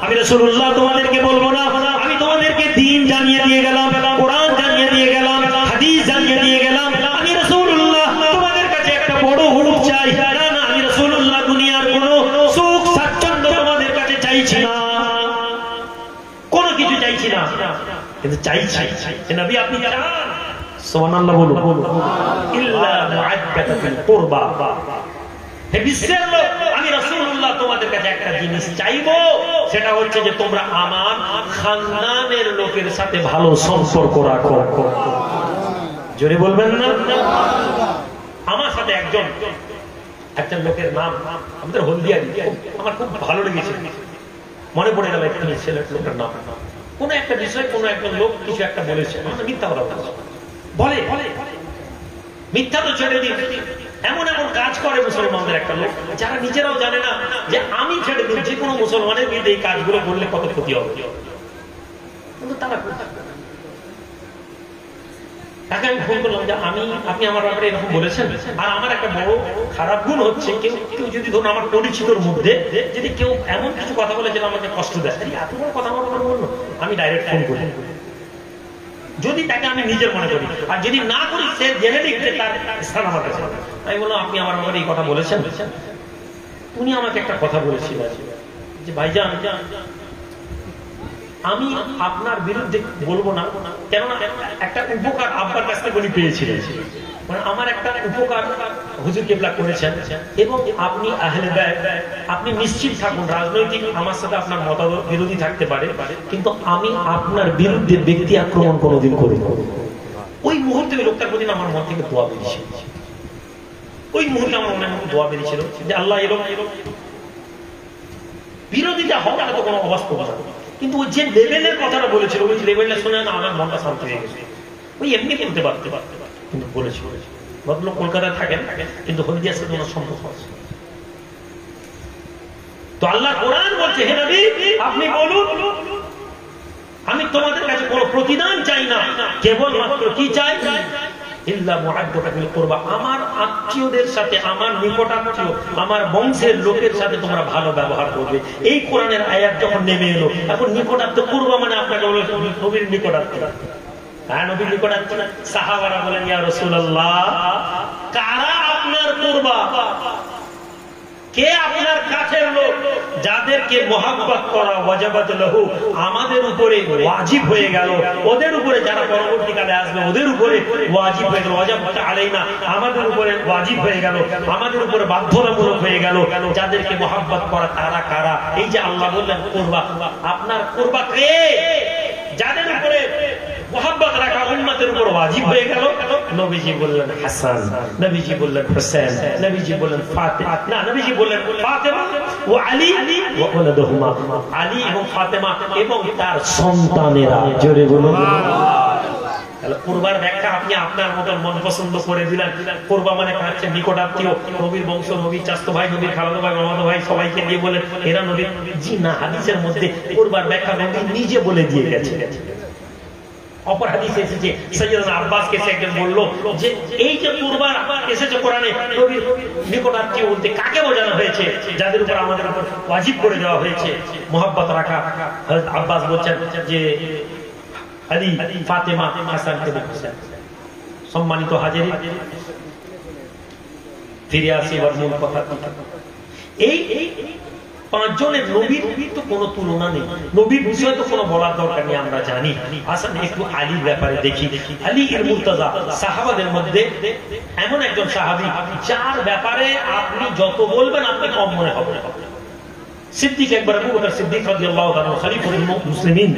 আমি রাসূলুল্লাহ তোমাদেরকে বলবো না আমি তোমাদেরকে দ্বীন জানিয়ে দিয়ে গেলাম, কোরআন জানিয়ে দিয়ে গেলাম, হাদিস জানিয়ে দিয়ে গেলাম। আমি রাসূলুল্লাহ তোমাদের কাছে একটা বড় হুকুম চাই না, না আমি রাসূলুল্লাহ দুনিয়ার কোনো সুখ স্বাচ্ছন্দ্য তোমাদের কাছে চাইছি না, কোনো কিছু চাইছি না, কিন্তু চাইছি হে নবী আপনি চান সুবহানাল্লাহ বলুন ইল্লা মুআদ্দাতাতুল কুরবা। হে বিশ্বের লোক আমি রাসূলুল্লাহ তোমাদের কাছে একটা জিনিস চাইবো, সেটা হচ্ছে যে তোমরা আমার খানদানের লোকের সাথে ভালো সম্পর্ক রাখো। জোরে বলবেন না? আমার সাথে একজন লোকের নাম আমাদের হলদিয়ারি, আমার খুব ভালো লেগেছে, মনে পড়ে গেল একটু ছেলের লোকের নাম। কোন একটা বিষয় কোন একজন লোক কিছু একটা বলেছে, মিথ্যা কথা বলে, মিথ্যা তো ছেড়ে দিন, এমন এমন কাজ করে মুসলমানদের একটা লোক যারা নিজেরাও জানে না যে আমি ছেড়ে দিন যে কোনো মুসলমানের বিরুদ্ধে এই কাজগুলো করলে কত ক্ষতি হবে, কিন্তু তারা তাকে আমি ফোন করলাম যে আপনি আমার ব্যাপারে এরকম বলেছেন। আর আমার একটা বড় খারাপ গুণ হচ্ছে কেউ যদি ধরুন আমার পরিচিতর মধ্যে যদি কেউ এমন কিছু কথা বলে যেটা আমাকে কষ্ট দেয়, এত বড় কথা আমার বললো, আমি ডাইরেক্ট ফোন করি যদি তাকে আমি নিজের মনে করি, আর যদি না করি সে জেনে লিখতে তার স্থান আমার কাছে। আমি বললাম আপনি আমার ব্যাপারে এই কথা বলেছেন, উনি আমাকে একটা কথা বলেছিলেন যে ভাইজান আমি আপনার বিরুদ্ধে বলবো না, কেননা একটা উপকার আব্বার কাছ থেকে উনি পেয়েছিলেন, মানে আমার একটা উপকার হুজুর কেবলা করেছেন এবং আপনি আহলে বাইত, আপনি নিশ্চিত থাকুন রাজনৈতিক আমার সাথে আপনার মতামত বিরোধী থাকতে পারে, কিন্তু আমি আপনার বিরুদ্ধে ব্যক্তি আক্রমণ কোনোদিন করি না। ওই মুহূর্তে ওই লোকটার প্রতি আমার মন থেকে দোয়া বেরিয়েছিল, ওই মুহূর্তে আমার মনে দোয়া বেরিয়েছিল যে আল্লাহ এরকম বিরোধীটা হবে না তো কোনো অবাস্তব না, কিন্তু ওই যে লেভেলের কথাটা বলেছিল ওই লেভেলটা শুনে না আমার মনটা শান্ত হয়ে গেছে। ওই এমনি বলতে পারতে কিন্তু বলেছি ভদ্রলোক কলকাতায় থাকেন কিন্তু হলদিয়ার সাথে ওনার সম্পর্ক আছে। তো আল্লাহ কোরআন বলছে হে নবী আপনি বলুন আমি তোমাদের কাছে কোনো প্রতিদান চাই না, কেবলমাত্র কি চাই ইল্লা মুআদ্দাতাতুল কুরবা, আমার আত্মীয়দের সাথে আমার নিকটাত্মীয় আমার বংশের লোকের সাথে তোমরা ভালো ব্যবহার করবে। এই কোরআনের আয়াত যখন নেমে এলো এখন নিকটাত্মীয় কুরবা মানে আপনাকে বলে নবীর নিকটাত্মীয়, হ্যাঁ নবীর নিকটাত্মীয়। সাহাবারা বলেন ইয়া রাসূলুল্লাহ কারা আপনার কুরবা, কে আপনার কাছের লোক যাদেরকে মহব্বত করা ওয়াজিবাত লাহু আমাদের উপরে ওয়াজিব হয়ে গেল, ওদের উপরে যারা পরবর্তীকালে আসবে ওদের উপরে ওয়াজিব হয়ে গেল, ওয়াজিবত আলাইনা আমাদের উপরে ওয়াজিব হয়ে গেল, আমাদের উপরে বাধ্যতামূলক হয়ে গেল, যাদেরকে মহব্বত করা তারা কারা। এই যে আল্লাহ বললেন কুরবা, আপনার কুরবা কে যাদের উপরে মোহাব্বত রাখা উম্মতের উপর ওয়াজিব হয়ে গেল। নবীজি বললেন হাসান, নবীজি বললেন হোসেন, নবীজি বললেন ফাতেমা, না নবীজি বললেন ফাতেমা ও আলী ওয়া ওয়ালাদুহুমা, আলী এবং ফাতেমা এবং তার সন্তানেরা। জোরে বলুন। তাহলে কুরবার ব্যাখ্যা আপনি আপনার মতো মন পছন্দ করে দিলেন। কুরবা মানে হচ্ছে নিকটাত্মীয়, নবীর বংশ, নবীর চাচতো ভাই, নবীর খালাতো ভাই, মামাতো ভাই, সবাইকে দিয়ে বলেন এরা নবীর। জি না, হাদিসের মধ্যে কুরবার ব্যাখ্যা নবী নিজে বলে দিয়ে গেছে। অপর হাদিসে এসেছে সাইয়েদনা আব্বাস কে একজন বলল যে এই যে কুরবান এসেছে কোরআনে, নবীর নিকটাত্মীয় বলতে কাকে বোঝানো হয়েছে? যাদের উপর আমাদের উপর ওয়াজিব করে দেওয়া হয়েছে মুহাব্বত রাখা। হযরত আব্বাস বলছেন যে আলী, ফাতেমা, হাসান এবং হুসাইন। সম্মানিত হাজির, ফিরে আসি এবার মূল কথা। এই পাঁচজনের নবীর তো কোনো তুলনা নেই, নবীর বিষয়ে তো কোনো বলার দরকার নেই, আমরা জানি। আসেন একটু আলীর ব্যাপারে দেখি। আলী এর মুর্তজা সাহাবাদের মধ্যে এমন একজন সাহাবী যার ব্যাপারে আপনি যত বলবেন আপনি কম মনে হবে। সিদ্দিক একবার আবু বকর সিদ্দিক রাদিয়াল্লাহু তাআলা খলিফাতুল মুসলিমিন,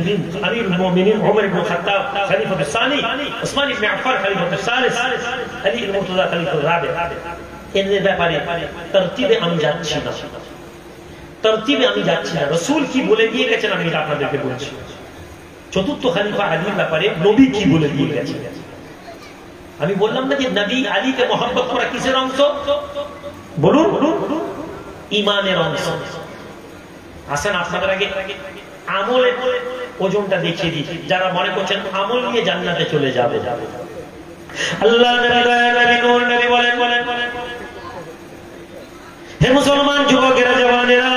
আমিরুল মুমিনিন ওমর ইবনে খাত্তাব খলিফাতুল সানি, ওসমান ইবনে আফফান খলিফাতুল সালিস, আলী ইবনে মুর্তজা খলিফাতুল রাবি। এর ব্যাপারে তরতিবে আমি যাচ্ছি না, তরতিবে আমি যাচ্ছি না, রাসূল কি বলে দিয়ে গেছেন আমি এটা আপনাদেরকে বলছি। চতুর্থ খলিফা আলীর ব্যাপারে নবী কি বলে দিয়ে গেছেন। আমি বললাম না যে নবী আলীকে মহব্বত করা কিসের অংশ? বলুন, ঈমানের অংশ। আসেন আপনাদের আগে আমলের ওজনটা দেখিয়ে দিই। যারা মনে করছেন আমল নিয়ে জান্নাতে চলে যাবে, আল্লাহ নবী নূর নবী বলেন, হে মুসলমান যুবকেরা, জওয়ানেরা,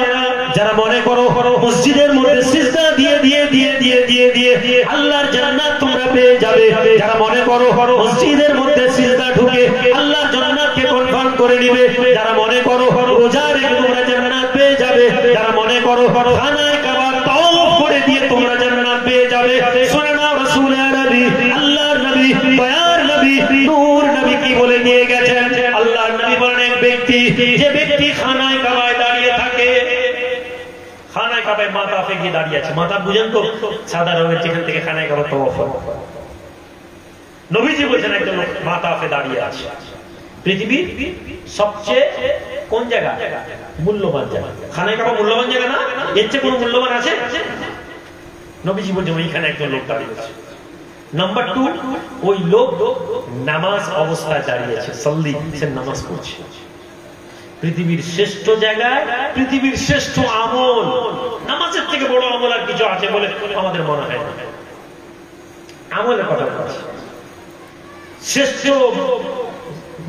যারা মনে করো মসজিদের মধ্যে সিজদা দিয়ে দিয়ে দিয়ে দিয়ে দিয়ে দিয়ে আল্লাহর জান্নাত তোমরা পেয়ে যাবে, যারা মনে করো মসজিদের মধ্যে সিজদা ঢুকে আল্লাহর জান্নাতকে কনফার্ম করে নিবে, যারা মনে করো রোজা রেখে তোমরা জান্নাত পেয়ে যাবে, যারা মনে করো খানায়ে কাবা তাওয়াফ করে দিয়ে তোমরা জান্নাত পেয়ে যাবে, শুনে নাও রাসূলের নবী, আল্লাহর নবী, দয়ার নবী, নূর নবী কি বলে নিয়ে গেছেন। আল্লাহর নবী বলেন এক ব্যক্তি, যে ব্যক্তি খানায়ে কাবায় দাঁড়িয়ে থাকে, খানায়ে কাবায় মাথা ফেকে দাঁড়িয়ে আছে, মাথা বুঝেন তো সাদা রঙের, যেখান থেকে খানায়ে কাবা তাওয়াফ হয়, নবীজি বলেছেন একজন লোক মাথা ফেকে দাঁড়িয়ে আছে। পৃথিবীর সবচেয়ে কোন জায়গা? মূল্যবান জায়গা। খানায়ে কাবা মূল্যবান জায়গা না? এর চেয়ে কোনো মূল্যবান আছে? নবীজি বলেছেন ওইখানে একজন লোক দাঁড়িয়ে আছে। নাম্বার 2, ওই লোক নামাজ অবস্থায় দাঁড়িয়েছে, সাল্লি, সে নামাজ পড়ছে। পৃথিবীর শ্রেষ্ঠ জায়গায়, পৃথিবীর শ্রেষ্ঠ আমল, নামাজের থেকে বড় আমল আর কিছু আছে বলে আমাদের মনে হয় না। আমলের কথা বলছি, শ্রেষ্ঠ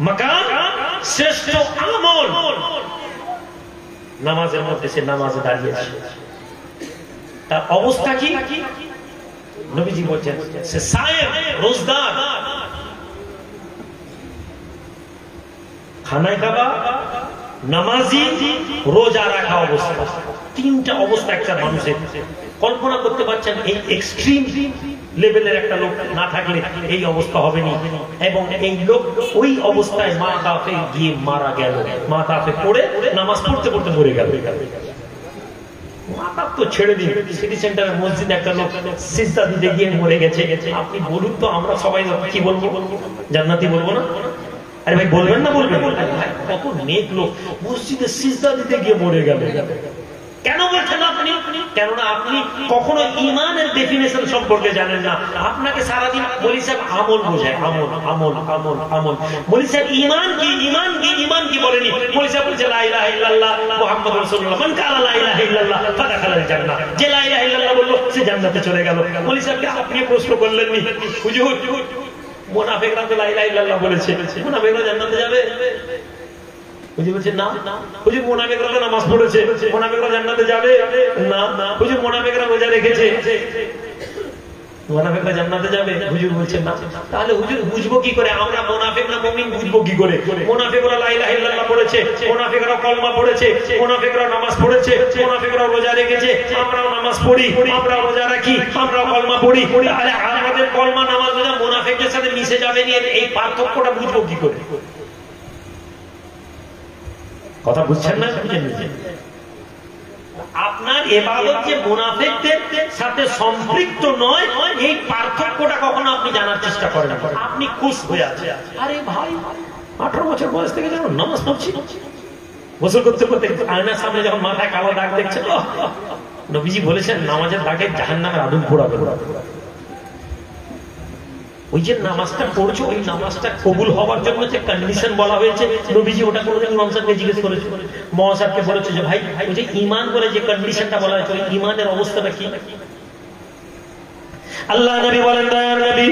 মাকাম, শ্রেষ্ঠ আমল নামাজের মধ্যে, সে নামাজে দাঁড়িয়েছে। তার অবস্থা কি? নবীজি বলছেন সে সায়েম, রোজদার। খানায়ে কাবা, নামাজি, রোজা রাখা অবস্থা, তিনটা অবস্থা একটা মানুষের। কল্পনা করতে পারছেন এই এক্সট্রিম লেভেলের একটা লোক না থাকলে এই অবস্থা হবে না। এবং এই লোক ওই অবস্থায় মাথাফে গিয়ে মারা গেল, মাথাফে পড়ে নামাজ পড়তে পড়তে মরে গেল। মাথা তো ছেড়ে দিন, সিটি সেন্টারের মসজিদে একটা লোক সিজদা দিতে গিয়ে মরে গেছে। আপনি বলুন তো আমরা সবাই কি বলবো? জান্নাতি বলবো না? আরে ভাই বলবেন না? বলবেন। ভাই কত নেক লোক মসজিদে সিজদা দিতে গিয়ে মরে গেল। কেন বলছেন আপনি? কেননা আপনি কখনো ঈমানের ডেফিনেশন সম্পর্কে জানেন না। আপনাকে সারাদিন বলি সাহেব আমল বোঝায়, আমল আমল আমল আমল। বলি সাহেব ঈমান কি, ঈমান কি, ঈমান কি বলেনি। বলি সাহেব বলছে লা ইলাহা ইল্লাল্লাহ মুহাম্মাদুর রাসূলুল্লাহ, মান কালা লা ইলাহা ইল্লাল্লাহ ফাদাখালাল জান্নাহ, যে লা ইলাহা ইল্লাল্লাহ বলল সে জান্নাতে চলে গেল। বলি সাহেবকে আপনি প্রশ্ন করলেন নি, হুজুর মুনাফিকরা তো লা ইলাহা ইল্লাল্লাহ বলেছে, মুনাফিকরা জান্নাতে যাবে? হুজুর বলছে না। হুজুর মুনাফিকরা তো নামাজ পড়েছে, মুনাফিকরা জান্নাতে যাবে না। হুজুর মুনাফিকরা রোজা রেখেছে, মুনাফিকরা জান্নাতে যাবে? হুজুর বলছে না। তাহলে হুজুর বুঝবো কি করে আমরা মুনাফিক না মুমিন? বুঝবো কি করে? মুনাফিকরা লা ইলাহা ইল্লাল্লাহ পড়েছে, মুনাফিকরা কলমা পড়েছে, মুনাফিকরা নামাজ পড়েছে, মুনাফিকরা রোজা রেখেছে, আমরাও নামাজ পড়ি, আমরাও রোজা রাখি, আমরাও কলমা পড়ি। তাহলে আমাদের কলমা নামাজ রোজা মুনাফিকদের সাথে মিশে যাবে না, এই পার্থক্যটা বুঝবো কি করে? কথা বুঝছেন না? আপনার ইবাদত যে মুনাফিকদের সাথে সম্পৃক্ত নয়, এই পার্থক্যটা কখনো আপনি জানার চেষ্টা করেন। আপনি খুশ হয়ে আছেন, আরে ভাই 18 বছর বয়স থেকে যেন নামাজ পড়ছি, গোসল করতে করতে আয়নার সামনে যখন মাথায় কালো দাগ দেখছে, নবীজি বলেছেন নামাজের দাগে জাহান্নামের আগুন পোড়াবে। ওই যে নামাজটা পড়ছো, ওই নামাজটা কবুল হওয়ার জন্য যে কন্ডিশন বলা হয়েছে, নবীজি ওটা কোনোদিন ইমাম সাহেবকে জিজ্ঞেস করেছে, মহা সাহেবকে বলেছে যে ভাই ওই যে ঈমান বলে যে কন্ডিশনটা বলা হয়েছে, ওই ঈমানের অবস্থাটা কি? আল্লাহ নবী বলেন, দয়ার নবী,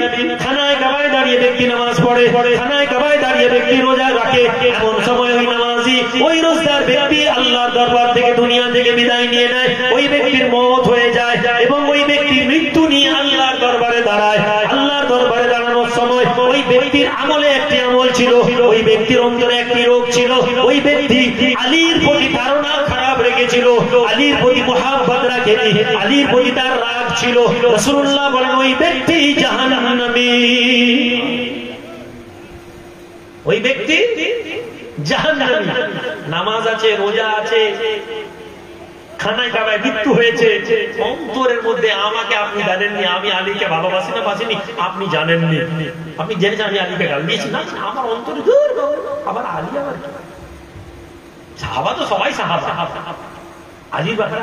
খানায় কাবায় দাঁড়িয়ে ব্যক্তি নামাজ পড়ে, খানায় কাবায় দাঁড়িয়ে ব্যক্তি রোজা রাখে, এমন সময় ওই নামাজি, ওই রোজাদার ব্যক্তি আল্লাহর দরবার থেকে, দুনিয়া থেকে বিদায় নিয়ে নেয়, ওই ব্যক্তির মওত হয়ে যায় এবং ওই ব্যক্তি মৃত্যু নিয়ে আল্লাহর দরবারে দাঁড়ায়। আল্লাহর দরবারে দাঁড়ানোর সময় ওই ব্যক্তির আমলে একটি আমল ছিল, ওই ব্যক্তির অন্তরে একটি রোগ ছিল, ওই ব্যক্তি আলীর প্রতি ধারণা খারাপ রেখেছিল, আলীর প্রতি মুহাব্বত রাখেনি, আলীর প্রতি তার রাগ ছিল। রাসূলুল্লাহ বলেন ওই ব্যক্তি জাহান্নামী, ওই ব্যক্তি জাহান্নামী। নামাজ আছে, রোজা আছে, খানায় কাবায় মৃত্যু হয়েছে, অন্তরের মধ্যে আমাকে আপনি জানেননি, আমি আলীকে ভালোবাসি না বাসিনি আপনি জানেননি, আপনি জেনেছেন আমি আলীকে গাল দিয়েছি না, আমার অন্তরে দূর আবার আলী আবার কি? সাহাবা তো সবাই সাহাবা, আলীর ব্যাপারে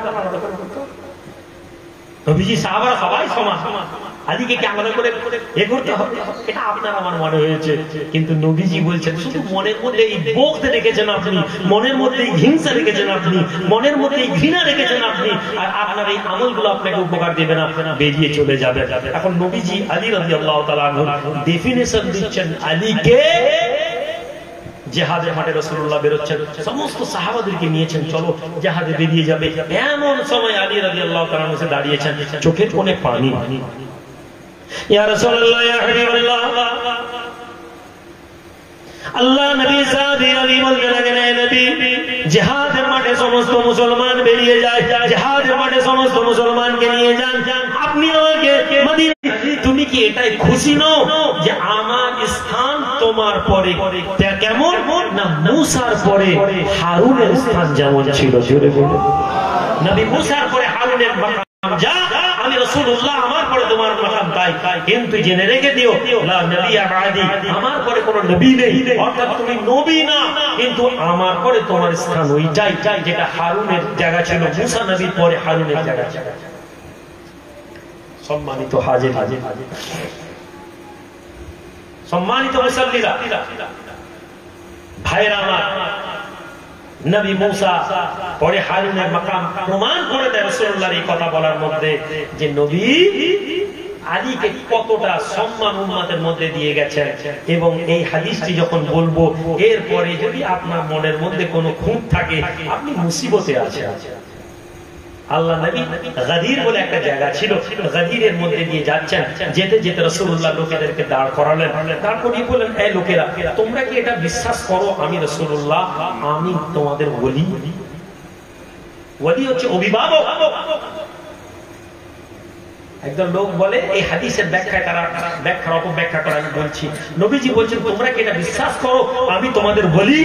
নবীজি সাহাবারা সবাই সমান, আলীকে কি আলাদা করে এ করতে হবে? এটা আপনার আমার মনে হয়েছে, কিন্তু নবীজি বলছেন শুধু মনের মধ্যে এই বোধ রেখেছেন আপনি, মনের মধ্যে এই হিংসা রেখেছেন আপনি, মনের মধ্যে এই ঘৃণা রেখেছেন আপনি, আর আপনার এই আমলগুলো আপনাকে উপকার দেবে না, বেরিয়ে চলে যাবে। এখন নবীজি আলী রাদিয়াল্লাহু তাআলা আনহু ডেফিনিশন দিচ্ছেন আলীকে। জিহাদের মাঠে রাসূলুল্লাহ বেরোচ্ছেন, সমস্ত সাহাবাদেরকে নিয়েছেন, চলো জিহাদে বেরিয়ে যাবে। এমন সময় আলী রাদিয়াল্লাহু তাআলা এসে দাঁড়িয়েছেন, চোখের কোণে পানি। ইয়া রাসূলুল্লাহ, ইয়া হাবিবাল্লাহ, আল্লাহ নবী সাহাবী আলী বলতে লাগলেন, হে নবী, জিহাদের মাঠে সমস্ত মুসলমান বেরিয়ে যায়, জিহাদের মাঠে সমস্ত মুসলমানকে নিয়ে যান, আপনি আমাকে মদিনা, তুমি কি এটাই খুশি নও যে আমার স্থান তোমার পরে কেমন না মুসার পরে হারুনের স্থান যেমন ছিল? জোরে বলুন, নবী মুসার পরে হারুনের মাকাম যা, আমি রাসূলুল্লাহ আমার পরে তোমার মাকাম তাই। কিন্তু জেনে রেখে দিও, লা নবিয়্যা বাদি, আমার পরে কোনো নবী নেই, অর্থাৎ তুমি নবী না, কিন্তু আমার পরে তোমার স্থান ওইটাই যেটা হারুনের জায়গা ছিল, মুসা নবীর পরে হারুনের জায়গা ছিল। সম্মানিত হাজির, সম্মানিত মুসল্লিরা, ভাইরা আমার, নবী মুসা পরে হারুনের মাকাম প্রমাণ করে দেয় রাসূলুল্লাহর এই কথা বলার মধ্যে যে নবী আলীকে কতটা সম্মান উম্মতের মধ্যে দিয়ে গেছেন। এবং এই হাদিসটি যখন বলবো, এরপরে যদি আপনার মনের মধ্যে কোনো খুঁত থাকে, আপনি মুসিবতে আছেন। আল্লাহ নবী গাদির বলে একটা জায়গা ছিল, গাদিরের মধ্যে দিয়ে যাচ্ছেন, যেতে যেতে রাসূলুল্লাহ লোকেদেরকে দাঁড় করালেন, তারপর বললেন, এই লোকেরা, তোমরা কি এটা বিশ্বাস করো আমি রাসূলুল্লাহ, আমি তোমাদের ওলি? ওলি হচ্ছে অভিভাবক। একজন লোক বলে, এই হাদিসের ব্যাখ্যায় তারা ব্যাখ্যার অপব্যাখ্যা করে, আমি বলছি, নবীজি বলছেন তোমরা কি এটা বিশ্বাস করো আমি তোমাদের বলি?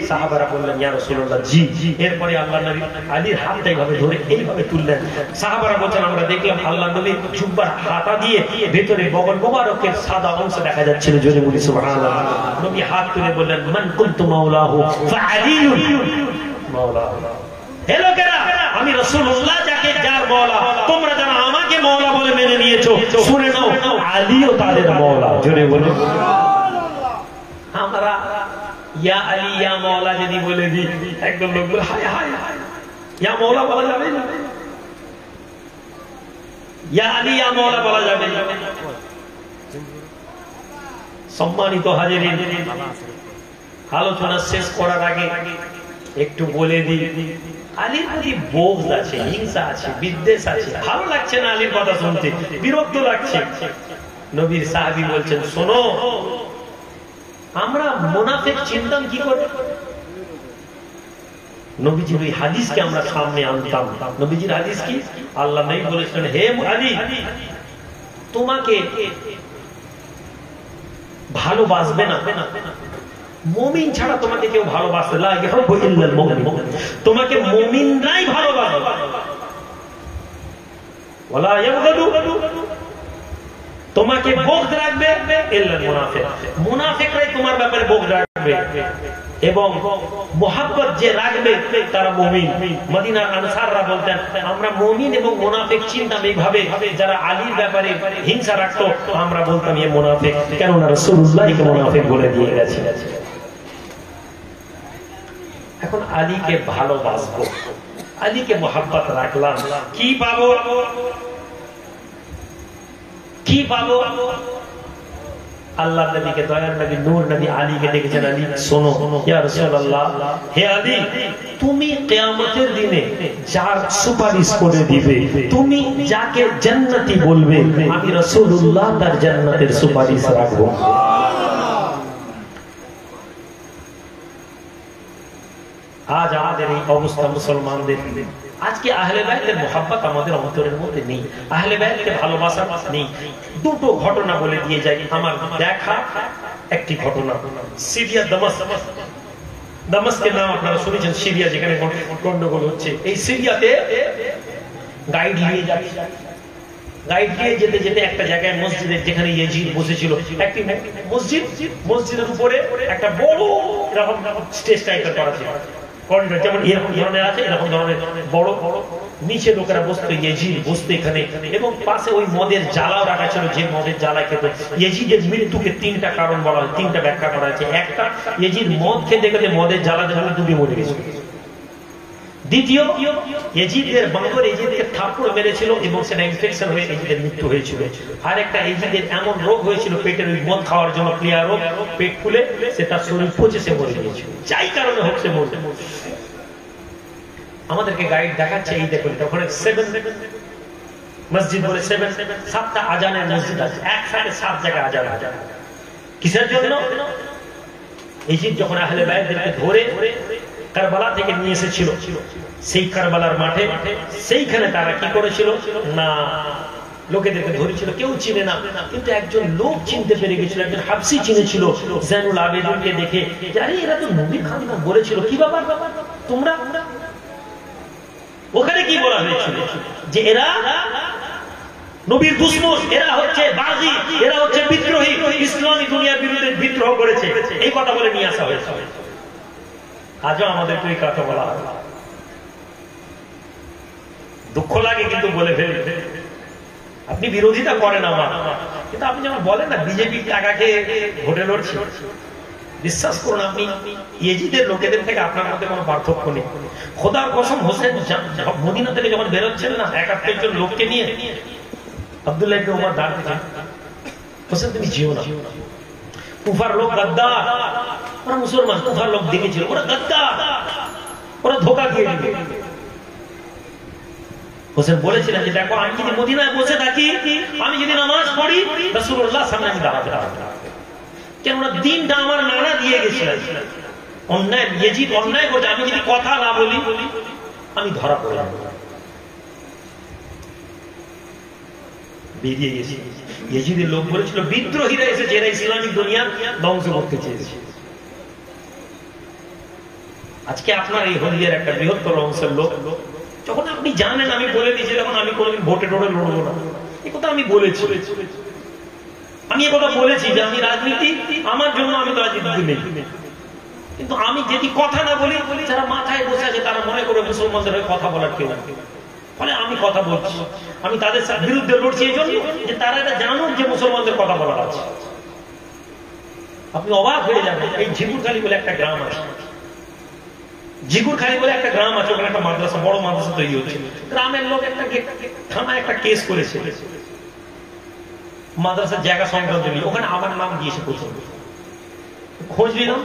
সাহাবারা বললেন, ইয়া রাসূলুল্লাহ, জি। এরপরে আল্লাহ নবী আলীর হাতটা এইভাবে ধরে এইভাবে তুললেন। সাহাবারা বলছেন, আমরা দেখলাম আল্লাহ নবী জুব্বার হাতা দিয়ে ভেতরে বগল মোবারকের সাদা অংশ দেখা যাচ্ছিল। জোরে বলি সুবহানাল্লাহ। নবী হাত তুলে বললেন, মান কুনতু মাওলাহু ফাআলিয়ুন মাওলাহু। হে লোকেরা, আমি রাসূলুল্লাহ যাকে যার মাওলা, তোমরা যারা আমাকে মাওলা বলে মেনে নিয়েছো, শুনে নাও আলীও তাদের মাওলা। জোরে বলো। আমরা ইয়া আলী ইয়া মাওলা যদি বলে দিই, একদম লোক বলে, হায় হায়, ইয়া মাওলা বলা যাবে না, ইয়া আলী ইয়া মাওলা বলা যাবে না। সম্মানিত হাজিরিন, আলোচনা শেষ করার আগে একটু বলে দিই, আলীর প্রতি বোধ আছে, হিংসা আছে, বিদ্বেষ আছে, ভালো লাগছে না আলীর কথা শুনতে, বিরক্ত লাগছে। নবীর সাহাবী বলছেন, শোনো, আমরা মুনাফিক চিনতাম কি করে? নবীজির ওই হাদিসকে আমরা সামনে আনতাম। নবীজির হাদিস কি? আল্লাহ নবী বলেছেন, হে আলী, তোমাকে ভালোবাসবে না, মুমিন ছাড়া তোমাকে কেউ ভালোবাসে না, তোমাকে মুমিনরাই ভালোবাসে। ওয়ালা ইয়াবগাদু, তোমাকে বগদ রাখবে ইল্লাল মুনাফিক, মুনাফিকরাই তোমার ব্যাপারে বগদ রাখবে। এবং মোহাব্বত যে রাখবে তারা মুমিন। মদিনার আনসাররা বলতেন আমরা মুমিন এবং মুনাফিক চিনতাম এইভাবে, যারা আলীর ব্যাপারে হিংসা রাখতো আমরা বলতাম এ মুনাফিক, কেননা রাসূলুল্লাহকে মুনাফিক বলে দিয়ে গেছে। এখন আলীকে ভালোবাসবো, আলীকে মোহাব্বত রাখলাম, কি পাবো? কি পাবো? আল্লাহ নবীকে, দয়ার নবী, নূর নবী আলীকে ডেকেছেন, আলী শোনো, ইয়া রাসূলুল্লাহ, হে আলী, তুমি কিয়ামতের দিনে যার সুপারিশ করে দিবে, তুমি যাকে জান্নাতি বলবে, আমি রাসূলুল্লাহ তার জান্নাতের সুপারিশ রাখবো। আজ আমাদের এই অবস্থা মুসলমানদের, আজকে আহলে বাইতের মোহাব্বত আমাদের অন্তরের মধ্যে নেই, আহলে বাইতকে ভালোবাসা নেই। দুটো ঘটনা বলে দিয়ে যাই, আমার দেখা একটি ঘটনা। সিরিয়া দামাস্কের নাম আপনারা শুনেছেন, সিরিয়া যেখানে গন্ডগোল হচ্ছে। এই সিরিয়াতে গাইড নিয়ে যাচ্ছে, গাইড দিয়ে যেতে যেতে একটা জায়গায় মসজিদের, যেখানে ইয়েজিদ বসেছিল, একটি মসজিদ, মসজিদের উপরে একটা বড় এরকম স্টেজ টাইপের করা ছিল, যেমন এরকম ধরনের আছে, এরকম ধরনের বড় বড়, নিচে লোকেরা বসতো, ইয়েজিদ বসতো এখানে, এবং পাশে ওই মদের জ্বালাও রাখা ছিল, যে মদের জ্বালা খেত। ইয়েজিদের মৃত্যুকে তিনটা কারণ বলা হয়, তিনটা ব্যাখ্যা করা হয়েছে। একটা, ইয়েজিদ মদ খেতে খেতে মদের জ্বালা যখন ডুবে মরে গেছিল। দ্বিতীয়, ইয়েজিদের বাঁদর ইয়েজিদকে থাপ্পড় মেরেছিল এবং সেটা ইনফেকশন হয়ে ইয়েজিদের মৃত্যু হয়েছিল। আর একটা, ইয়েজিদের এমন রোগ হয়েছিল পেটের, ওই মদ খাওয়ার জন্য ক্লিয়ার রোগ, পেট ফুলে সে তার শরীর পচে সে মরে গিয়েছিল, যাই কারণে হোক সে মরতে। আমাদেরকে গাইড দেখাচ্ছে, এই দেখুন ওখানে 7 মসজিদ বলে 7টা আজানের মসজিদ আছে, একসাথে 7 জায়গায় আজান। কিসের জন্য? ইয়েজিদ যখন আহলে বাইতদেরকে ধরে কারবালা থেকে নিয়ে এসেছিল, সেই কারবালার মাঠে, সেইখানে তারা কি করেছিল না, লোকেদেরকে ধরেছিল, কেউ চিনে না, কিন্তু একজন লোক চিনতে পেরে গেছিল, একজন হাবসি চিনেছিল জাইনুল আবেদিনকে দেখে, আরে এরা তো নবী খালিদা বলেছিল, কি ব্যাপার তোমরা? ওখানে কি বলা হয়েছিল যে এরা নবীর দুশমন, এরা হচ্ছে বাগী, এরা হচ্ছে বিদ্রোহী, ইসলামী দুনিয়ার বিরুদ্ধে বিদ্রোহ করেছে, এই কথা বলে নিয়ে আসা হয়েছে। আজও আমাদের ওই কথা বলা হয়, দুঃখ লাগে কিন্তু বলে ফেলি। আপনি বিরোধিতা করেন আমার, কিন্তু আপনি যখন বলেন না বিজেপি টাকাকে ভোটে লড়ছে, বিশ্বাস করুন আপনি ইয়েজিদের লোকেদের থেকে আপনার মধ্যে কোনো পার্থক্য নেই। খোদার কসম, হোসেন মদিনা থেকে যখন বেরোচ্ছেন না 71 জন লোককে নিয়ে, আব্দুল্লাহ ইবনে উমর দাঁড়িয়েছেন, হোসেন তুমি যেও না, কুফার লোক গাদ্দার, ওরা মুসলমান, কুফার লোক দেখেছিল, ওরা গাদ্দার, ওরা ধোঁকা দিয়ে দিবে। হোসেন বলেছিলেন যে দেখো, আমি যদি মদিনায় বসে থাকি, আমি যদি নামাজ পড়ি, রাসূলুল্লাহর সামনে আমি দাঁড়াতে পারবো, কেননা দিনটা আমার নানা দিয়ে গেছিলেন। অন্যায় ইয়েজিদ অন্যায় করছে, আমি যদি কথা না বলি আমি ধরা পড়ে যাব। বেরিয়ে গেছি। ইয়েজিদের লোক বলেছিল বিদ্রোহীরা এসেছে, এরা ইসলামিক দুনিয়া ধ্বংস করতে চেয়েছে। আজকে আপনার এই হলিয়ার একটা বৃহত্তর অংশের লোক, যখন আপনি জানেন, আমি বলে দিয়েছি, যখন আমি কোনোদিন ভোটে টোটে লড়বো না, এই কথা আমি বলেছি, আমি এ কথা বলেছি যে আমি রাজনীতি আমার জন্য, আমি তো রাজনীতি নেই, কিন্তু আমি যদি কথা না বলি, যারা মাথায় বসে আছে তারা মনে করে মুসলমানদের হয়ে কথা বলার কেউ, ফলে আমি কথা বলছি, আমি তাদের বিরুদ্ধে লড়ছি এই জন্য যে তারা এটা জানুক যে মুসলমানদের কথা বলার আছে। আপনি অবাক হয়ে যাবেন, এই ঝিকুরখালী বলে একটা গ্রাম আছে, ঝিকুরখালী বলে একটা গ্রাম আছে, ওখানে একটা মাদ্রাসা, বড় মাদ্রাসা তৈরি হচ্ছে। গ্রামের লোক একটা থানায় একটা কেস করেছে, মাদ্রাসার জায়গা সংক্রান্ত নিয়ে, ওখানে আমার নাম দিয়েছে, প্রথম খোঁজ নিলাম,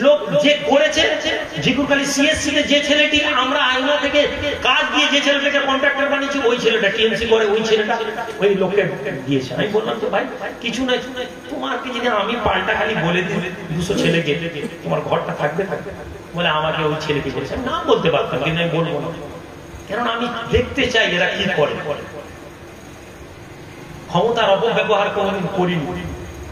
লোক যে করেছে ঝিকুরখালী সিএসসি তে যে ছেলেটি আমরা আইনা থেকে কাজ দিয়ে যে ছেলেটাকে কন্ট্রাক্টর বানিয়েছি, ওই ছেলেটা টিএমসি করে, ওই ছেলেটা ওই লোককে দিয়েছে। আমি বললাম তো ভাই কিছু নাই, তোমাকে যদি আমি পাল্টা খালি বলে দিই 200 ছেলেকে তোমার ঘরটা থাকবে, বলে আমাকে ওই ছেলেকে বলেছে, আমি নাম বলতে পারতাম কিন্তু আমি বলবো না, কারণ আমি দেখতে চাই এরা কি করে। ক্ষমতার অপব্যবহার কোনোদিন করিনি,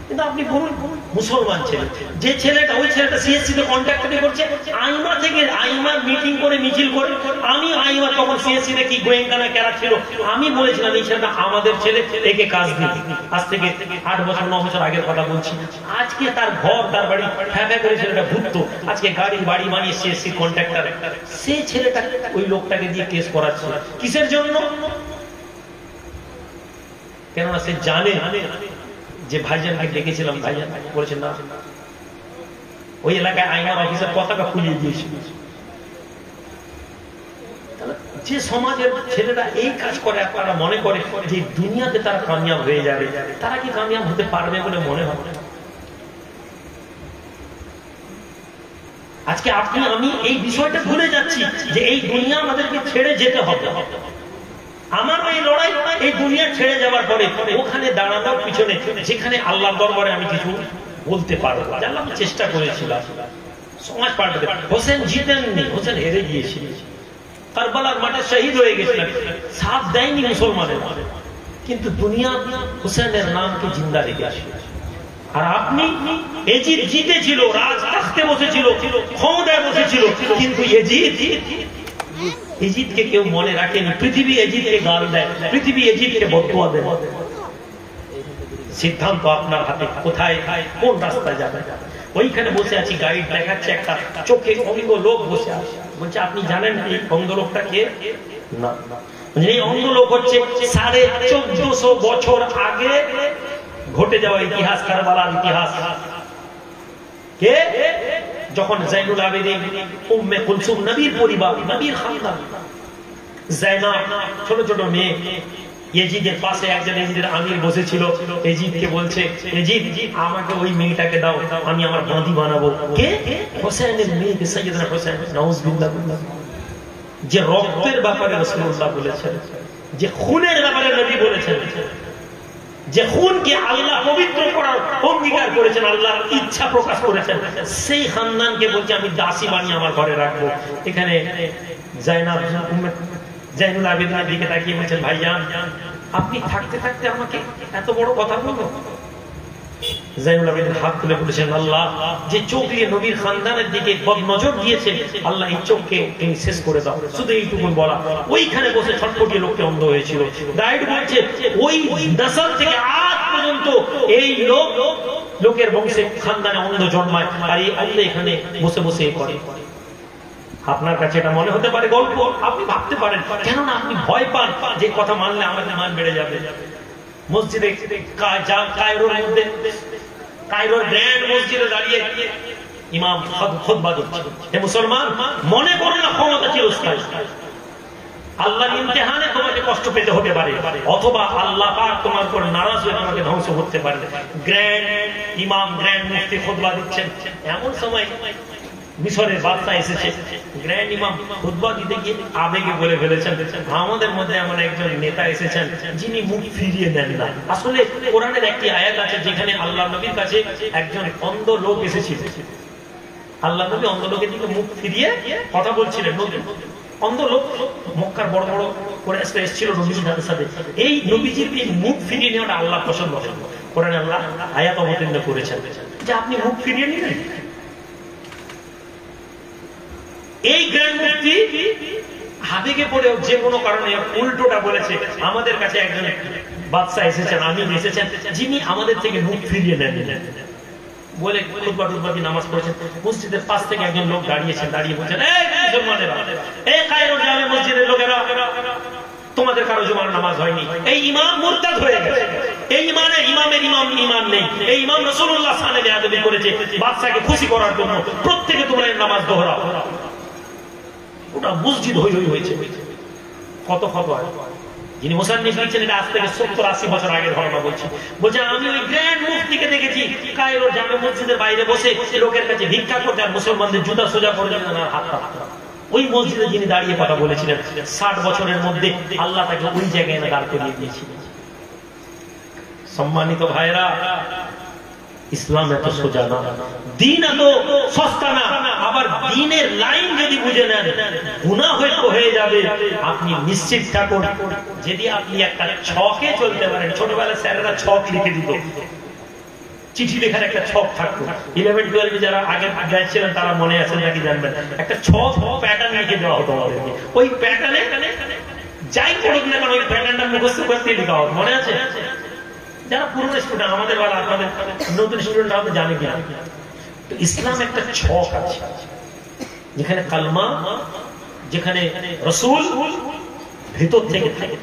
কিন্তু আপনি বলুন মুসলমান ছেলে, যে ছেলেটা ওই ছেলেটা সিএসসি তে কন্ট্রাক্টরি করছে, আইমা থেকে আইমার মিটিং করে মিছিল করে, আমি আইমা তখন সিএসসি তে কি গোয়েঙ্কানা কেরা ছিল, আমি বলেছিলাম এই ছেলেটা আমাদের ছেলে, একে কাজ দিন। আজ থেকে 8 বছর 9 বছর আগের কথা বলছি। আজকে তার ঘর তার বাড়ি ফ্যাঁকা করে ছেলেটা ঘুরতো, আজকে গাড়ি বাড়ি বানিয়ে সিএসসি কন্ট্রাক্টর। সেই ছেলেটা ওই লোকটাকে দিয়ে কেস করাচ্ছে কিসের জন্য? কেননা সে জানে যে ভাইজানকে ডেকেছিলাম, ভাইজান বলেছেন না, ওই এলাকায় আইনার অফিসের পতাকা খুলিয়ে দিয়েছিল। যে সমাজের ছেলেরা এই কাজ করে, আপনারা মনে করে যে দুনিয়াতে তারা কামিয়াব হয়ে যাবে, তারা কি কামিয়াব হতে পারবে বলে মনে হয়? আজকে আপনি আমি এই বিষয়টা ভুলে যাচ্ছি যে এই দুনিয়া আমাদেরকে ছেড়ে যেতে হবে। আমার এই লড়াই এই দুনিয়া ছেড়ে যাওয়ার পরে ওখানে দাঁড়ানোর পিছনে যেখানে আল্লাহর দরবারে আমি কিছু বলতে পারবো, জানলাম আমি চেষ্টা করেছিলাম সমাজ পাল্টাতে। হোসেন জিতেননি, হোসেন হেরে গিয়েছিলেন, কারবালার মাঠে শহীদ হয়ে গেছিলেন, সাথ দেয়নি মুসলমানের, কিন্তু দুনিয়া হোসেনের নামকে জিন্দা রেখেছে। আর আপনি এজিদ জিতেছিল, রাজ তাখতে বসেছিল, ক্ষমতায় বসেছিল, কিন্তু এজিদকে কেউ মনে রাখেনি। পৃথিবী এজিদকে গাল দেয়, পৃথিবী এজিদকে বদদুয়া দেয়। সিদ্ধান্ত আপনার হাতে, কোথায় কোন রাস্তায় যাবে। ওইখানে বসে আছি, গাইড দেখাচ্ছে একটা চোখে অন্ধ লোক বসে আছে, বলছে আপনি জানেন এই অন্ধ লোকটা কে? না। এই অন্ধ লোক হচ্ছে 1450 বছর আগে ঘটে যাওয়া ইতিহাস, কারবালার ইতিহাস। কে? যখন জাইনুল আবেদিন, উম্মে কুলসুম, নবীর পরিবার, নবীর খানদান, জাইনাব, ছোট ছোট মেয়ে, ইয়েজিদের পাশে একজন ইয়েজিদের আমির বসেছিল। ইয়েজিদকে বলছে, ইয়েজিদ আমাকে ওই মেয়েটাকে দাও, আমি আমার বাঁধি বানাবো। কে? হোসেনের মেয়েকে, সাইয়েদনা হোসেন, নাউজুবিল্লাহ। যে রক্তের ব্যাপারে রাসূলুল্লাহ বলেছেন, যে খুনের ব্যাপারে নবী বলেছেন, যে খুনকে আল্লাহ পবিত্র করার অঙ্গীকার করেছেন, আল্লাহর ইচ্ছা প্রকাশ করেছেন, সেই খানদানকে বলছে আমি দাসী বানিয়ে আমার ঘরে রাখবো। এখানে জাইনাব জাইনুল আবেদিনের দিকে তাকিয়ে বলছেন, ভাইজান আপনি থাকতে থাকতে আমাকে এত বড় কথা বলবো? জাইনুল আবেদিন হাত তুলে বলেছেন, আল্লাহ যে চোখ দিয়ে নবীর খানদানের দিকে বদনজর দিয়েছে, আল্লাহ এই চোখকে তুমি শেষ করে দাও। শুধু এইটুকুন বলা। ওইখানে বসে ছটফটিয়ে লোকটি অন্ধ হয়েছিল। গাইড বলছে ওই নসল থেকে আজ পর্যন্ত এই লোকের বংশে খানদানে অন্ধ জন্মায়, আর এই অন্ধ এখানে বসে বসে করে। আপনার কাছে এটা মনে হতে পারে গল্প, আপনি ভাবতে পারেন, কেননা আপনি ভয় পান যে কথা মানলে আমাদের মান বেড়ে যাবে। মসজিদে কায়রোর মধ্যে, কায়রোর গ্র্যান্ড মসজিদে দাঁড়িয়ে ইমাম খুতবা দিচ্ছে, হে মুসলমান মনে করো না ক্ষমতা চিরস্থায়ী, আল্লাহর ইমতিহানে তোমাকে কষ্ট পেতে হতে পারে, অথবা আল্লাহ পাক তোমার উপর নারাজ হয়ে তোমাকে ধ্বংস করতে পারে। গ্র্যান্ড ইমাম, গ্র্যান্ড মুফতি খুতবা দিচ্ছেন, এমন সময় মিশরের বাদশা এসেছে। গ্র্যান্ড ইমাম খুতবা দিতে গিয়ে আবেগে বলে ফেলেছেন, আমাদের মধ্যে এমন একজন নেতা এসেছেন যিনি মুখ ফিরিয়ে নেন না। আসলে কোরআনের একটি আয়াত আছে যেখানে আল্লাহ নবীর কাছে একজন অন্ধ লোক এসেছিল, আল্লাহ নবী অন্ধ লোকের দিকে মুখ ফিরিয়ে কথা বলছিলেন। অন্ধ লোক মক্কার বড় বড় করে এসেছিল নবীজির সাথে। এই নবীজির মুখ ফিরিয়ে নেওয়াটা আল্লাহ পছন্দ করেন। কোরআনে আল্লাহ আয়াত অবতীর্ণ করেছেন যে আপনি মুখ ফিরিয়ে নিলেন। এই গ্র্যান্ড মুফতি আবেগে পড়ে যে কোনো কারণে উল্টোটা বলেছে, আমাদের কাছে একজন বাদশা এসেছেন, আমির এসেছেন, যিনি আমাদের থেকে মুখ ফিরিয়ে নেন বলে খুতবা টুতবা দিয়ে নামাজ পড়েছেন। মসজিদের পাশ থেকে একজন লোক দাঁড়িয়েছেন, দাঁড়িয়ে বলছেন, এই মুসলমানেরা, এই কায়রো জামে মসজিদের লোকেরা, তোমাদের কারো জুমার নামাজ হয়নি, এই ইমাম মুরতাদ হয়ে গেছে, এই ইমামের ইমান নেই, এই ইমাম রাসূলুল্লাহ সাল্লাল্লাহু আলাইহি ওয়াসাল্লাম বেয়াদবি করেছে, বাদশাকে খুশি করার জন্য প্রত্যেকে তোমরা এই নামাজ দোহরাও। ওটা মসজিদ হই হই হয়েছে। কত ফতোয়া, যিনি মুসান্নিফ লিখছেন এটা আজ থেকে 70-80 বছর আগের ঘটনা বলছি। বলছে আমি ওই গ্র্যান্ড মুফতিকে দেখেছি কায়রো জামে মসজিদের বাইরে বসে লোকের কাছে ভিক্ষা করতে, আর মুসলমানদের জুতা সোজা করে হাত কাঁপতে। ওই মসজিদে যিনি দাঁড়িয়ে কথা বলেছিলেন, 60 বছরের মধ্যে আল্লাহ তাকে ওই জায়গায় এনে দাঁড় করিয়ে দিয়েছিলেন। সম্মানিত ভাইরা, ইসলাম এত সোজা না, দিন এত সস্তা না। আবার দিনের লাইন যদি বুঝে নেন, গুনাহ হয়ে যাবে আপনি নিশ্চিত থাকুন। যদি আপনি একটা ছকে চলতে পারেন, ছোটবেলায় স্যারেরা ছক লিখে দিত, চিঠি লেখার একটা ছক থাকতো। 11-12 যারা আগে ব্যাচ ছিলেন তারা মনে আছেন নাকি জানবেন, একটা ছক প্যাটার্ন লিখে দেওয়া হতো আমাদেরকে। ওই প্যাটার্নে যাই পড়ুক না কেন ওই প্যাটার্নটা মুখস্থ করতে লেখা হতো, মনে আছে? যারা পুরনো স্টুডেন্ট, আমাদের বেলা, আপনাদের নতুন স্টুডেন্ট আমাদের জানে কিনা। তো ইসলাম একটা ছক আছে যেখানে কালমা, যেখানে রসুল ভেতর থেকে থাকে।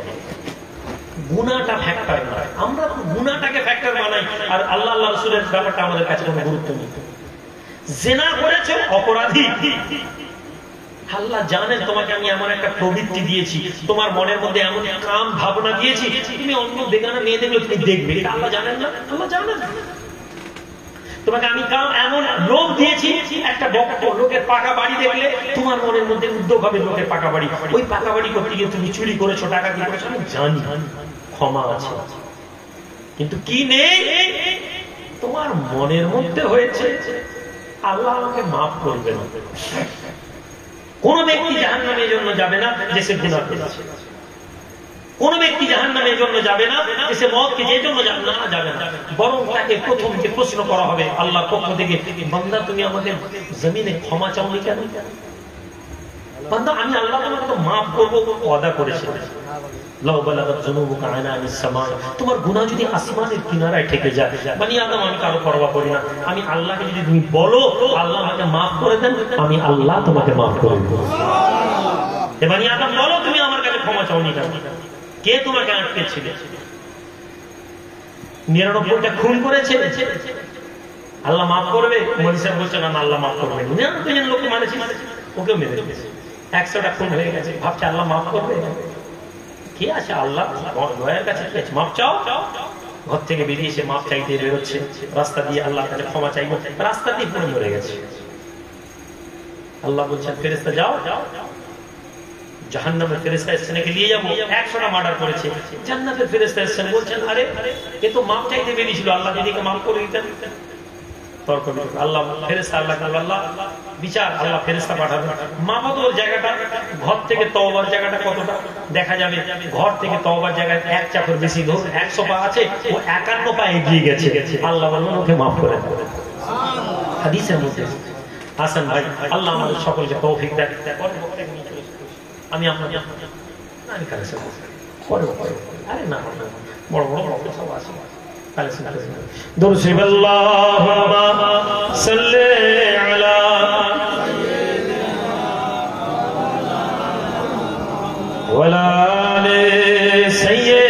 গুনাহটা ফ্যাক্টর নয়, আমরা গুনাহটাকে ফ্যাক্টর বানাই, আর আল্লাহ আল্লাহ রসুলের ব্যাপারটা আমাদের কাছে কোনো গুরুত্ব নেই। জিনা করেছো অপরাধী, আল্লাহ জানেন তোমাকে আমি এমন একটা প্রবৃত্তি দিয়েছি, তোমার মনের মধ্যে এমন কাম ভাবনা দিয়েছি, তুমি অন্য বেগানা মেয়ে দেখলে তুমি দেখবে, আল্লাহ জানেন না? আল্লাহ জানেন। তোমাকে আমি এমন লোভ দিয়েছি, একটা লোকের পাকা বাড়ি দেখলে তোমার মনের মধ্যে উদ্যোগ হবে লোকের পাকা বাড়ি, ওই পাকা বাড়ি করতে গিয়ে তুমি চুরি করেছো, টাকা কি করেছো, আমি জানি, ক্ষমা আছে। কিন্তু কি নেই, তোমার মনের মধ্যে হয়েছে, আল্লাহ আমাকে মাফ করবে না। কোন ব্যক্তি জাহান্নামের জন্য যাবে না যে সে গুনাহ করেছে, কোন ব্যক্তি জাহান্নামের জন্য যাবে না যে সে মওতকে যে জন্য যাবে না, বরং তাকে প্রথম যে প্রশ্ন করা হবে আল্লাহর পক্ষ থেকে, বান্দা তুমি আমাদের জমিনে ক্ষমা চাওনি কেন? বান্দা আমি আল্লাহ তোমাকে তো মাফ করবো ওয়াদা করেছি, লাউ বালাগাত যুনুবুকা আনানিস সামা, তোমার গুনাহ যদি আসমানের কিনারায় ঠেকে যায়, বনি আদম আমি কারো পরোয়া করি না, আমি আল্লাহকে যদি তুমি বলো আল্লাহ আমাকে মাফ করে দেন, আমি আল্লাহ তোমাকে মাফ করে দেব। হে বনি আদম বলো তুমি আমার কাছে ক্ষমা চাওনি কেন? কে তোমাকে আটকেছিল? 99টা খুন করেছে, আল্লাহ মাফ করবে? মনীষা বলছে না আল্লাহ মাফ করবে। 99 লোক মারেছে, ওকেও মেরে দিয়েছে। 100টা খুন হয়ে গেছে, ভাবছে আল্লাহ মাফ করবে? কি আছে আল্লাহ দয়ার কাছে কি আছে? মাফ চাও। ঘর থেকে বেরিয়েছে, মাফ চাইতে বেরোচ্ছে, রাস্তা দিয়ে আল্লাহ কাছে ক্ষমা চাইবো, রাস্তা দিয়ে পুরো মরে গেছে। আল্লাহ বলছেন ফেরেশতা যাও, জাহান্নামের ফেরেশতা এসে নাকি নিয়ে যাবো। 100টা মার্ডার করেছে, জান্নাতের ফেরেশতা এসে বলছেন আরে এ তো মাফ চাইতে বেরিয়েছিল, আল্লাহ যদি মাফ করে দিতেন। তর্ক আল্লাহ ফেরেশতা, আল্লাহ বিচার, আল্লাহ ফেরেশতা পাঠাবেন। মাহবুর জায়গাটা ঘর থেকে তওবার জায়গাটা কতটা দেখা যাবে, ঘর থেকে তওবার জায়গায় 1 চাকর বেশি দূর, 100 পা আছে, ও 51 পা এগিয়ে গেছে, আল্লাহ বললেন ওকে মাফ করে দেন। হাদিসের মধ্যে হাসান ভাই, আল্লাহ আমাদের সকলকে তৌফিক দেন। আমি আপনাকে আরে না বড় বড় সব আছে, দরুদ শরীফ আল্লাহুম্মা সাল্লি আলা ওয়া আলা আলি সাইয়্যিদিনা